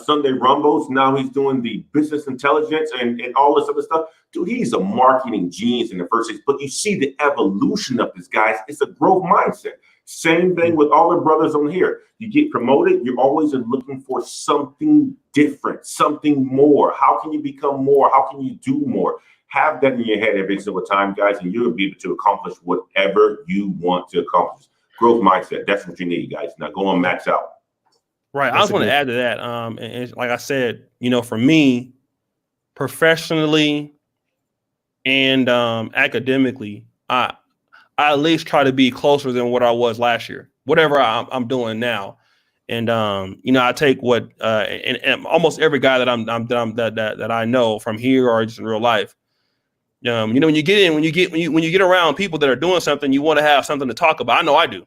Sunday Rumbles. Now he's doing the business intelligence and all this other stuff. Dude, he's a marketing genius in the first place. But you see the evolution of this, guys. It's a growth mindset. Same thing with all the brothers on here. You get promoted, you're always looking for something different, something more. How can you become more? How can you do more? Have that in your head every single time, guys, and you'll be able to accomplish whatever you want to accomplish. Growth mindset. That's what you need, guys. Now go and max out. Right. I just want to add to that. And like I said, for me, professionally and academically, I at least try to be closer than what I was last year, whatever I'm doing now. And I take what and almost every guy that I know from here or just in real life. When you get around people that are doing something, you want to have something to talk about. I know I do.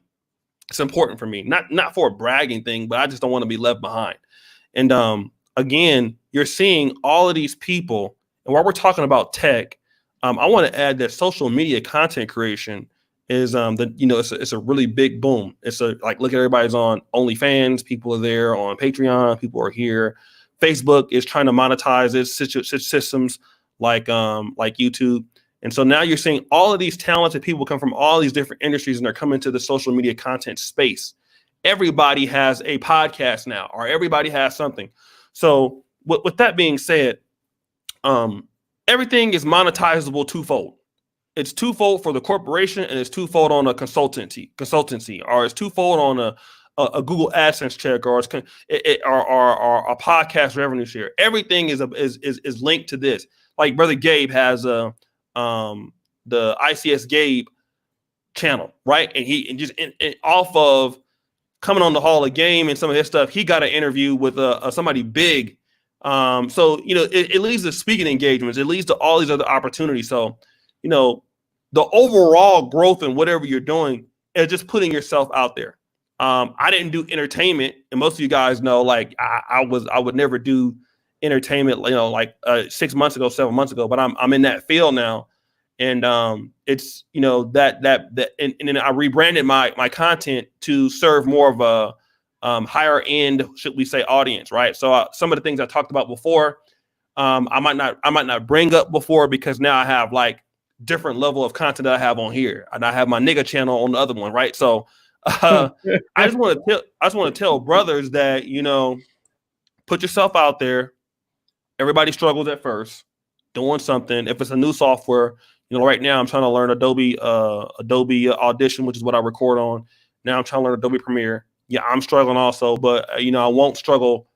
It's important for me, not for a bragging thing, but I just don't want to be left behind. And again, you're seeing all of these people, and while we're talking about tech, I want to add that social media content creation is it's a really big boom. It's look at everybody's on OnlyFans, people are there on Patreon, people are here. Facebook is trying to monetize its systems like YouTube. And so now you're seeing all of these talented people come from all these different industries, and they're coming to the social media content space. Everybody has a podcast now, or everybody has something. So with that being said, everything is monetizable twofold. It's twofold for the corporation, and it's twofold on a consultancy, or it's twofold on a Google AdSense check, or or a podcast revenue share. Everything is linked to this. Like Brother Gabe has the ICS Gabe channel, right? And off of coming on the Hall of Game and some of his stuff, he got an interview with somebody big. So it leads to speaking engagements. It leads to all these other opportunities. So the overall growth in whatever you're doing is just putting yourself out there. I didn't do entertainment, and most of you guys know, like I would never do entertainment, 6 months ago, 7 months ago, but I'm in that field now. And it's, that and then I rebranded my content to serve more of a higher end, should we say, audience, right? So some of the things I talked about before, I might not bring up before, because now I have different level of content that I have on here, and I have my nigga channel on the other one, right? So I just want to tell brothers that put yourself out there. Everybody struggles at first doing something. If it's a new software, right now I'm trying to learn Adobe Audition, which is what I record on. Now I'm trying to learn Adobe Premiere. Yeah, I'm struggling also, but I won't struggle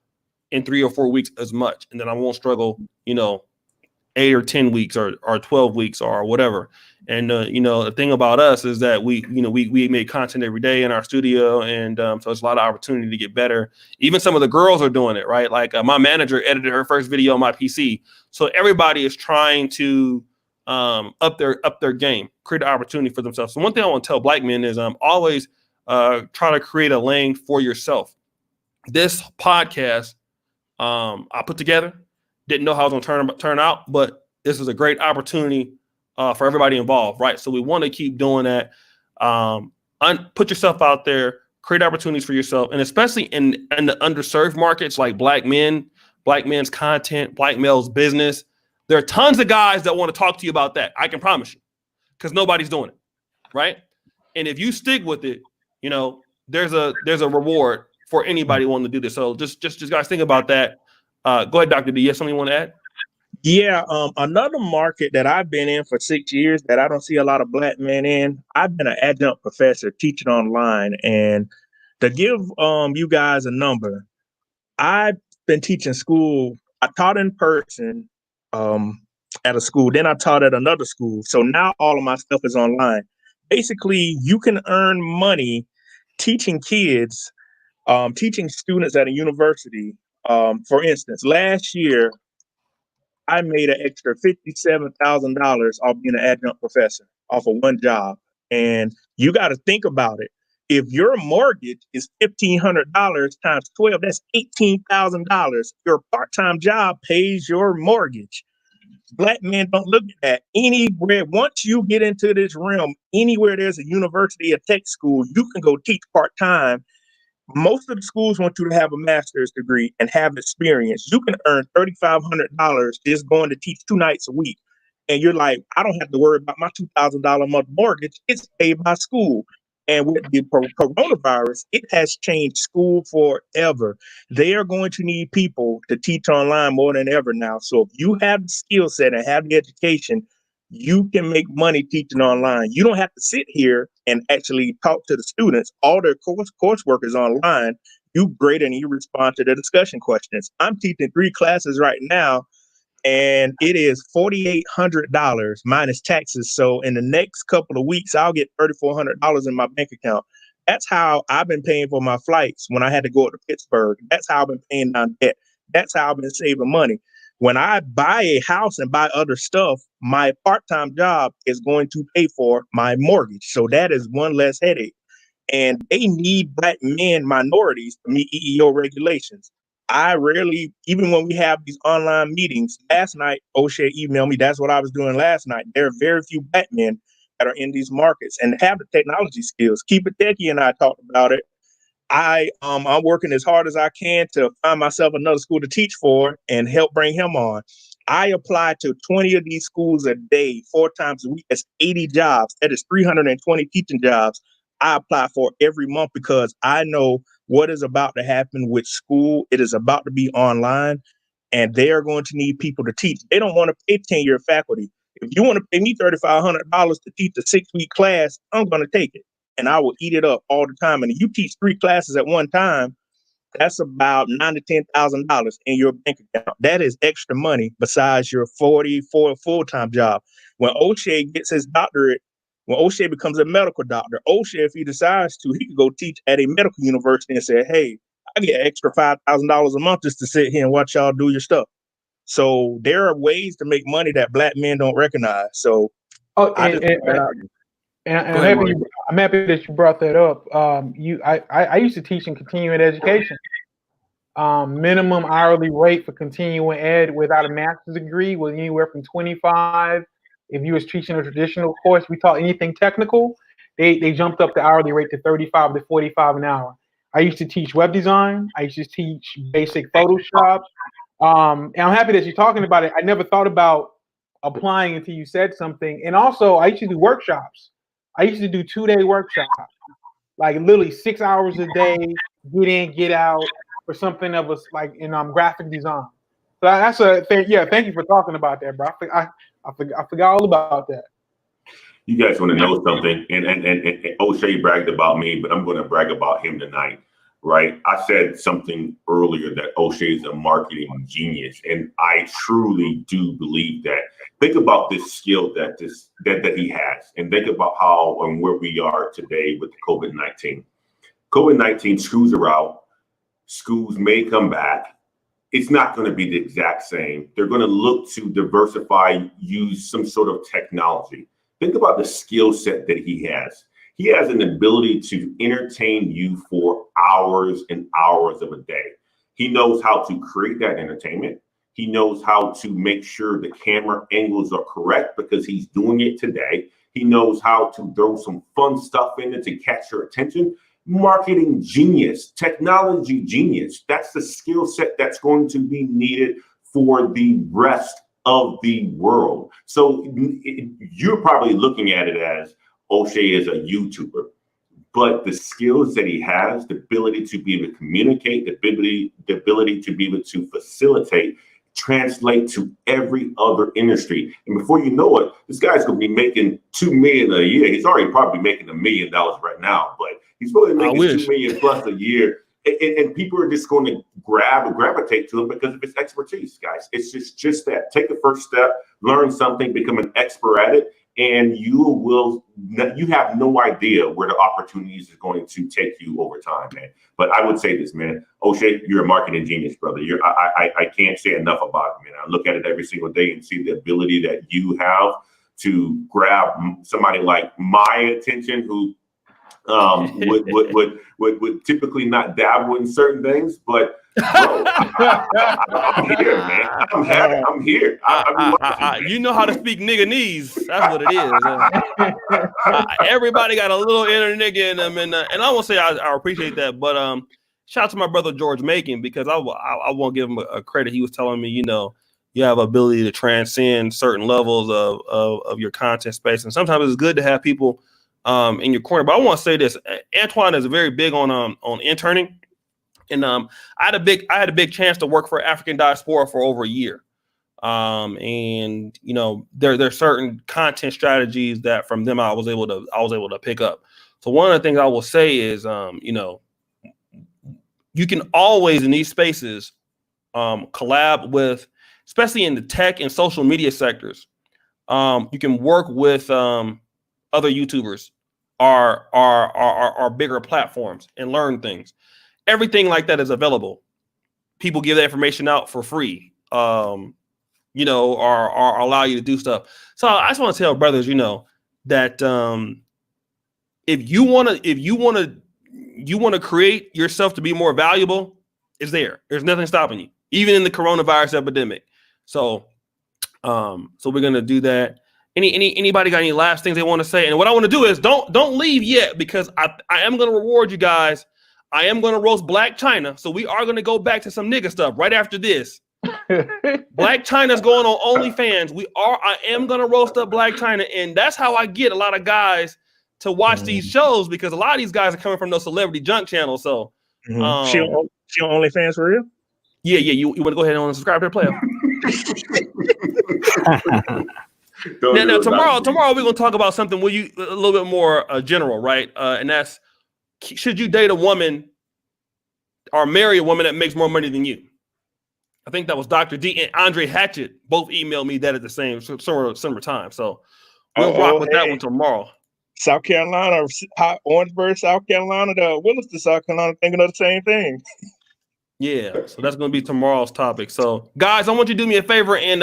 in 3 or 4 weeks as much, and then I won't struggle 8 or 10 weeks or 12 weeks or whatever. And the thing about us is that we make content every day in our studio, and so it's a lot of opportunity to get better. Even some of the girls are doing it, right? Like my manager edited her first video on my PC. So everybody is trying to up their game, create an opportunity for themselves. So one thing I want to tell black men is always try to create a lane for yourself. This podcast I put together, didn't know how it was going to turn out, but this is a great opportunity for everybody involved, right? So we want to keep doing that. Put yourself out there, create opportunities for yourself, and especially in the underserved markets like black men's content, black males business. There are tons of guys that want to talk to you about that. I can promise you, because nobody's doing it, right? And if you stick with it, there's a reward for anybody wanting to do this. So just guys, think about that. Go ahead, Dr. D. You have something you want to add? Yeah, another market that I've been in for 6 years that I don't see a lot of black men in. I've been an adjunct professor teaching online, and to give you guys a number, I've been teaching school. I taught in person at a school, then I taught at another school. So now all of my stuff is online. Basically, you can earn money teaching kids, teaching students at a university. For instance, last year, I made an extra $57,000 off being an adjunct professor off of one job. And you got to think about it. If your mortgage is $1,500 times 12, that's $18,000. Your part-time job pays your mortgage. Black men don't look at that. Anywhere, once you get into this realm, anywhere there's a university, a tech school, you can go teach part-time. Most of the schools want you to have a master's degree and have experience. You can earn $3,500 just going to teach 2 nights a week. And you're like, I don't have to worry about my $2,000 a month mortgage. It's paid by school. And with the coronavirus, it has changed school forever. They are going to need people to teach online more than ever now. So if you have the skill set and have the education, you can make money teaching online. You don't have to sit here and actually talk to the students. All their coursework is online. You grade and you respond to the discussion questions. I'm teaching 3 classes right now, and it is $4,800 minus taxes. So in the next couple of weeks, I'll get $3,400 in my bank account. That's how I've been paying for my flights when I had to go up to Pittsburgh. That's how I've been paying down debt. That's how I've been saving money. When I buy a house and buy other stuff, my part-time job is going to pay for my mortgage. So that is one less headache. And they need black men, minorities, to meet EEO regulations. I rarely, even when we have these online meetings, last night, O'Shea emailed me. That's what I was doing last night. There are very few black men that are in these markets and have the technology skills. Keep It Techie and I talked about it. I'm working as hard as I can to find myself another school to teach for and help bring him on. I apply to 20 of these schools a day, 4 times a week. That's 80 jobs. That is 320 teaching jobs I apply for every month because I know what is about to happen with school. It is about to be online, and they are going to need people to teach. They don't want to pay tenured faculty. If you want to pay me $3,500 to teach a 6-week class, I'm going to take it. And I will eat it up all the time. And if you teach 3 classes at one time, that's about $9,000 to $10,000 in your bank account. That is extra money besides your 44 full-time job. When O'Shea gets his doctorate, when O'Shea becomes a medical doctor, O'Shea, if he decides to, he could go teach at a medical university and say, hey, I get an extra $5,000 a month just to sit here and watch y'all do your stuff. So there are ways to make money that black men don't recognize. So I'm happy that you brought that up. I used to teach in continuing education. Minimum hourly rate for continuing ed without a master's degree was anywhere from 25. If you was teaching a traditional course, we taught anything technical, they jumped up the hourly rate to 35 to 45 an hour. I used to teach web design. I used to teach basic Photoshop. And I'm happy that you're talking about it. I never thought about applying until you said something. And also, I used to do workshops. I used to do 2-day workshops, like literally 6 hours a day, get in, get out. for something that was like in graphic design. So that's a thing. Yeah, thank you for talking about that, bro. I forgot all about that. You guys want to know something? And O'Shea bragged about me, but I'm going to brag about him tonight, right? I said something earlier that O'Shea is a marketing genius, and I truly do believe that. Think about this skill that he has, and think about how and where we are today with COVID-19. COVID-19, schools are out. Schools may come back. It's not going to be the exact same. They're going to look to diversify, use some sort of technology. Think about the skill set that he has. He has an ability to entertain you for hours and hours of a day. He knows how to create that entertainment. He knows how to make sure the camera angles are correct because he's doing it today. He knows how to throw some fun stuff in it to catch your attention. Marketing genius, technology genius. That's the skill set that's going to be needed for the rest of the world. So you're probably looking at it as O'Shea is a YouTuber, but the skills that he has, the ability to be able to communicate, the ability to be able to facilitate, translate to every other industry. And before you know it, this guy's going to be making $2 million a year. He's already probably making $1 million right now, but he's probably making $2 million plus a year. And people are just going to gravitate to him because of his expertise, guys. It's just that. Take the first step, learn something, become an expert at it, and you have no idea where the opportunities are going to take you over time, man. But I would say this, man. O'Shea, you're a marketing genius, brother. I can't say enough about it, man. I look at it every single day and see the ability that you have to grab somebody like my attention who would typically not dabble in certain things, but bro, I'm here, man. I'm here. You know how to speak nigganese. That's what it is. Everybody got a little inner nigga in them, and I won't say I appreciate that, but shout out to my brother George Macon, because I won't give him a credit. He was telling me, you have ability to transcend certain levels of your content space, and sometimes it's good to have people in your corner. But I want to say this: Antoine is very big on interning, and I had a big chance to work for African Diaspora for over a year, and there's certain content strategies that from them I was able to pick up. So one of the things I will say is, you can always in these spaces collab with, especially in the tech and social media sectors. You can work with other YouTubers, are bigger platforms, and learn things. Everything like that is available. People give that information out for free, or allow you to do stuff. So I just want to tell brothers, that if you want to create yourself to be more valuable, it's there. There's nothing stopping you, even in the coronavirus epidemic. So we're gonna do that. Anybody got any last things they want to say? And what I want to do is don't leave yet, because I am going to reward you guys. I am going to roast Black China. So we are going to go back to some nigga stuff right after this. Black China's going on OnlyFans. I am going to roast up Black China. And that's how I get a lot of guys to watch these shows, because a lot of these guys are coming from those celebrity junk channels. So she on OnlyFans for real? Yeah. You want to go ahead and subscribe to her player? Now tomorrow we're gonna talk about something a little bit more general, right? And that's, should you date a woman or marry a woman that makes more money than you? I think that was Dr. D and Andre Hatchett both emailed me that at the same similar time. So we'll rock with that one tomorrow. South Carolina, Orangeburg, South Carolina, the Williston, South Carolina, thinking of the same thing. Yeah, so that's gonna be tomorrow's topic. So guys, I want you to do me a favor, and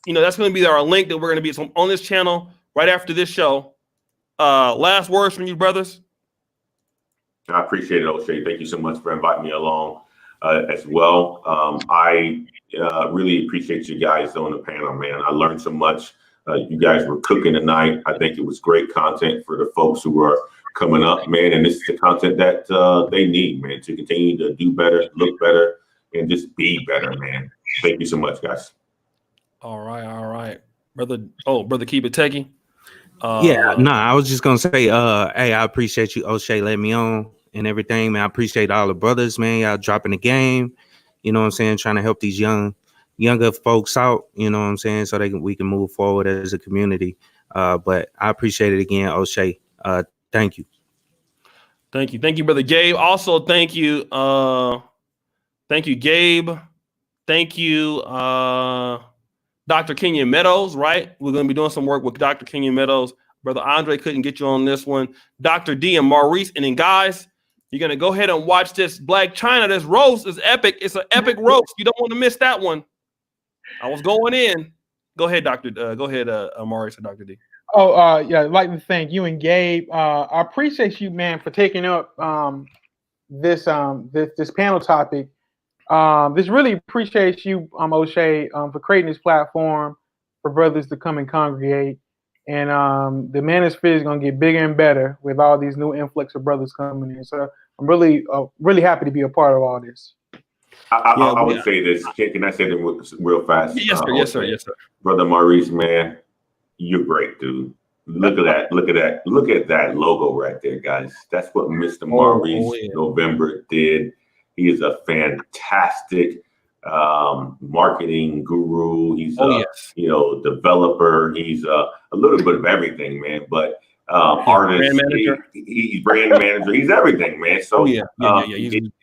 that's going to be our link that we're going to be on this channel right after this show. Last words from you, brothers. I appreciate it, O'Shea. Thank you so much for inviting me along as well. I really appreciate you guys on the panel, man. I learned so much. You guys were cooking tonight. I think it was great content for the folks who are coming up, man. And this is the content that they need, man, to continue to do better, look better, and just be better, man. Thank you so much, guys. All right, brother. Brother, keep it techie. I was just gonna say, hey, I appreciate you, O'Shea, letting me on, and everything, man. I appreciate all the brothers, man. Y'all dropping the game. You know what I'm saying? Trying to help these younger folks out. You know what I'm saying? So we can move forward as a community. But I appreciate it again, O'Shea. Thank you. Thank you, brother Gabe. Also, thank you, Gabe. Thank you, Dr. Kenyon Meadows. Right, we're going to be doing some work with Dr. Kenyon Meadows. Brother Andre couldn't get you on this one. Dr. D and Maurice, and then guys, you're going to go ahead and watch this Black China. This roast is epic. It's an epic roast. You don't want to miss that one. I was going in. Go ahead, Maurice or Dr. D. Yeah, I'd like to thank you and Gabe. I appreciate you, man, for taking up this panel topic. This really appreciates you, O'Shea, for creating this platform for brothers to come and congregate. And the manosphere is going to get bigger and better with all these new influx of brothers coming in. So I'm really happy to be a part of all this. I would say this. Can I say this real fast? Yes, sir. Yes, sir. Brother Maurice, man, you're great, dude. Look at that logo right there, guys. That's what Mr. Maurice November did. He is a fantastic marketing guru. He's developer. He's a little bit of everything, man. But artist, brand manager. He's brand manager. He's everything, man. So He's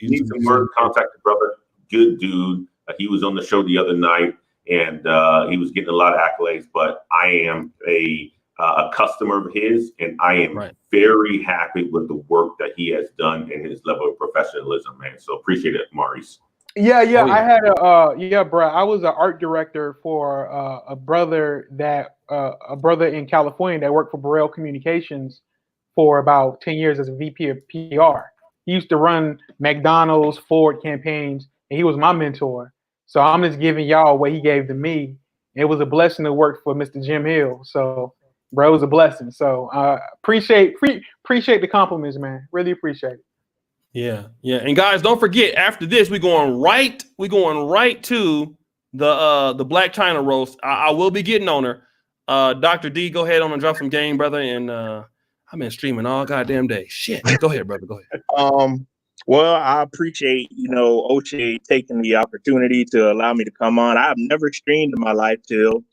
need some work. Contact the brother. Good dude. He was on the show the other night, and he was getting a lot of accolades. But I am a customer of his, and I am very happy with the work that he has done and his level of professionalism, man. So appreciate it, Maurice. I had bro. I was an art director for a brother in California that worked for Burrell Communications for about 10 years as a VP of PR. He used to run McDonald's, Ford campaigns, and he was my mentor. So I'm just giving y'all what he gave to me. It was a blessing to work for Mr. Jim Hill. So, bro, it was a blessing. So appreciate the compliments, man. Really appreciate it. Yeah. And guys, don't forget, after this, we're going right to the Black China roast. I will be getting on her. Dr. D, go ahead on and drop some game, brother. And I've been streaming all goddamn day. Shit. Go ahead, brother. Go ahead. Well, I appreciate, O'Shea taking the opportunity to allow me to come on. I've never streamed in my life till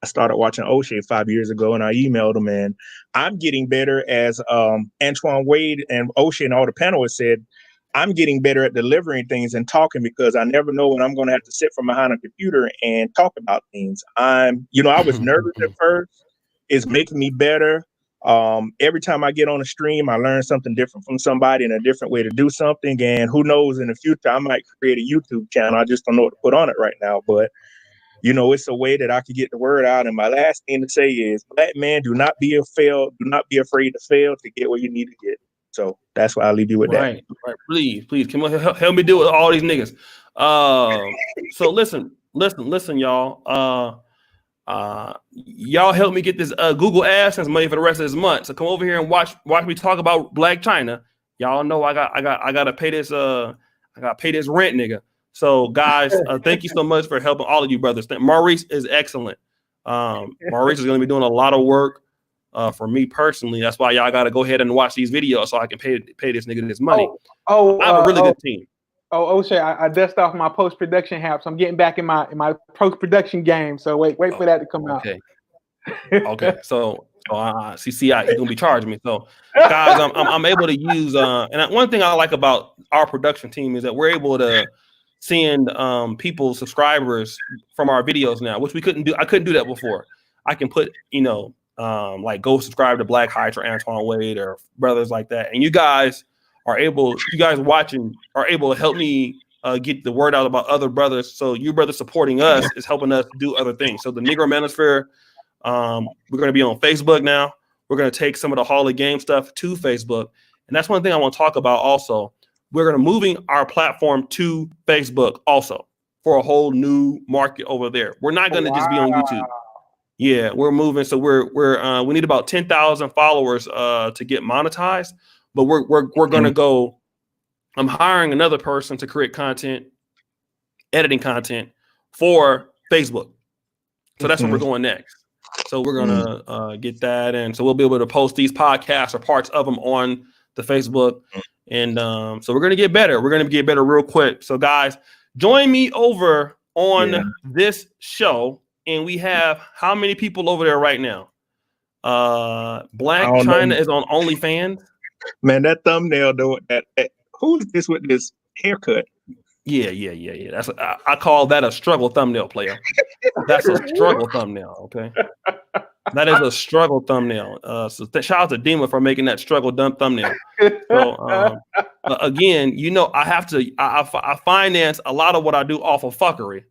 I started watching O'Shea 5 years ago, and I emailed him, and I'm getting better, as Antoine Wade and O'Shea and all the panelists said. I'm getting better at delivering things and talking, because I never know when I'm going to have to sit from behind a computer and talk about things. I was nervous at first. It's making me better. Every time I get on a stream, I learn something different from somebody and a different way to do something. And who knows, in the future, I might create a YouTube channel. I just don't know what to put on it right now. But, it's a way that I can get the word out. And my last thing to say is, Black man, do not be afraid to fail to get where you need to get. So that's why I'll leave you with that. Right. Please, come on, help me deal with all these niggas. So listen, y'all. Y'all help me get this Google AdSense money for the rest of this month. So come over here and watch me talk about Black China. Y'all know I gotta pay this rent, nigga. So guys, thank you so much for helping all of you brothers. Maurice is excellent. Maurice is gonna be doing a lot of work for me personally. That's why y'all gotta go ahead and watch these videos so I can pay this nigga this money. I have a really good team. O'Shea, I dusted off my post-production hat, so I'm getting back in my post-production game. So wait for that to come out. Okay. So CCI is gonna be charging me. So guys, I'm able to use and one thing I like about our production team is that we're able to send people, subscribers from our videos now, which we couldn't do. I couldn't do that before. I can put like go subscribe to Black Hydra, Antoine Wade, or brothers like that, and you guys watching are able to help me get the word out about other brothers. So you brothers supporting us is helping us do other things. So the Negro Manosphere, we're going to be on Facebook now. We're going to take some of the Hall of Game stuff to Facebook. And that's one thing I want to talk about also. We're going to moving our platform to Facebook also for a whole new market over there. We're not going to just be on YouTube. Yeah, we're moving. So we need about 10,000 followers to get monetized. But we're gonna go. I'm hiring another person to create content, editing content for Facebook. So that's where we're going next. So we're gonna get that, and so we'll be able to post these podcasts or parts of them on the Facebook, And so we're gonna get better. We're gonna get better real quick. So guys, join me over on this show, and we have how many people over there right now? Black China is on OnlyFans. Man, that thumbnail though. Who is this with this haircut? Yeah. That's I call that a struggle thumbnail, player. That's a struggle thumbnail. Okay, that is a struggle thumbnail. So shout out to Dima for making that struggle thumbnail. So again, you know, I have to. I finance a lot of what I do off of fuckery.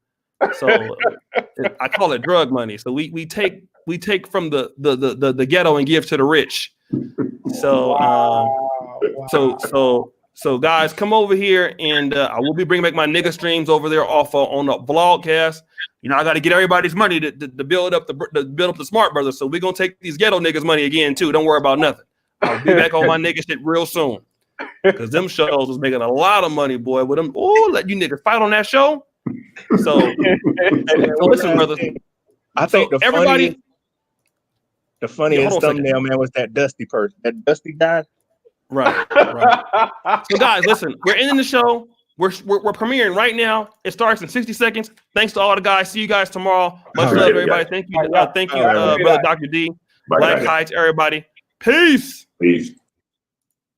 So I call it drug money. So we take from the ghetto and give to the rich. So So guys, come over here, and I will be bringing back my nigga streams over there off on the vlogcast. You know, I got to get everybody's money to build up the Smart Brothers. So we're gonna take these ghetto niggas' money again too. Don't worry about nothing. I'll be back on my nigga shit real soon, because them shows was making a lot of money, boy. With them, let you niggas fight on that show. So listen, brothers. I think the funniest thumbnail, man, was that Dusty person, that Dusty guy. Right. So guys, listen, we're ending the show. We're premiering right now. It starts in 60 seconds. Thanks to all the guys. See you guys tomorrow. Much love, everybody. Thank you, brother Dr. D. Black Heights, everybody. Peace.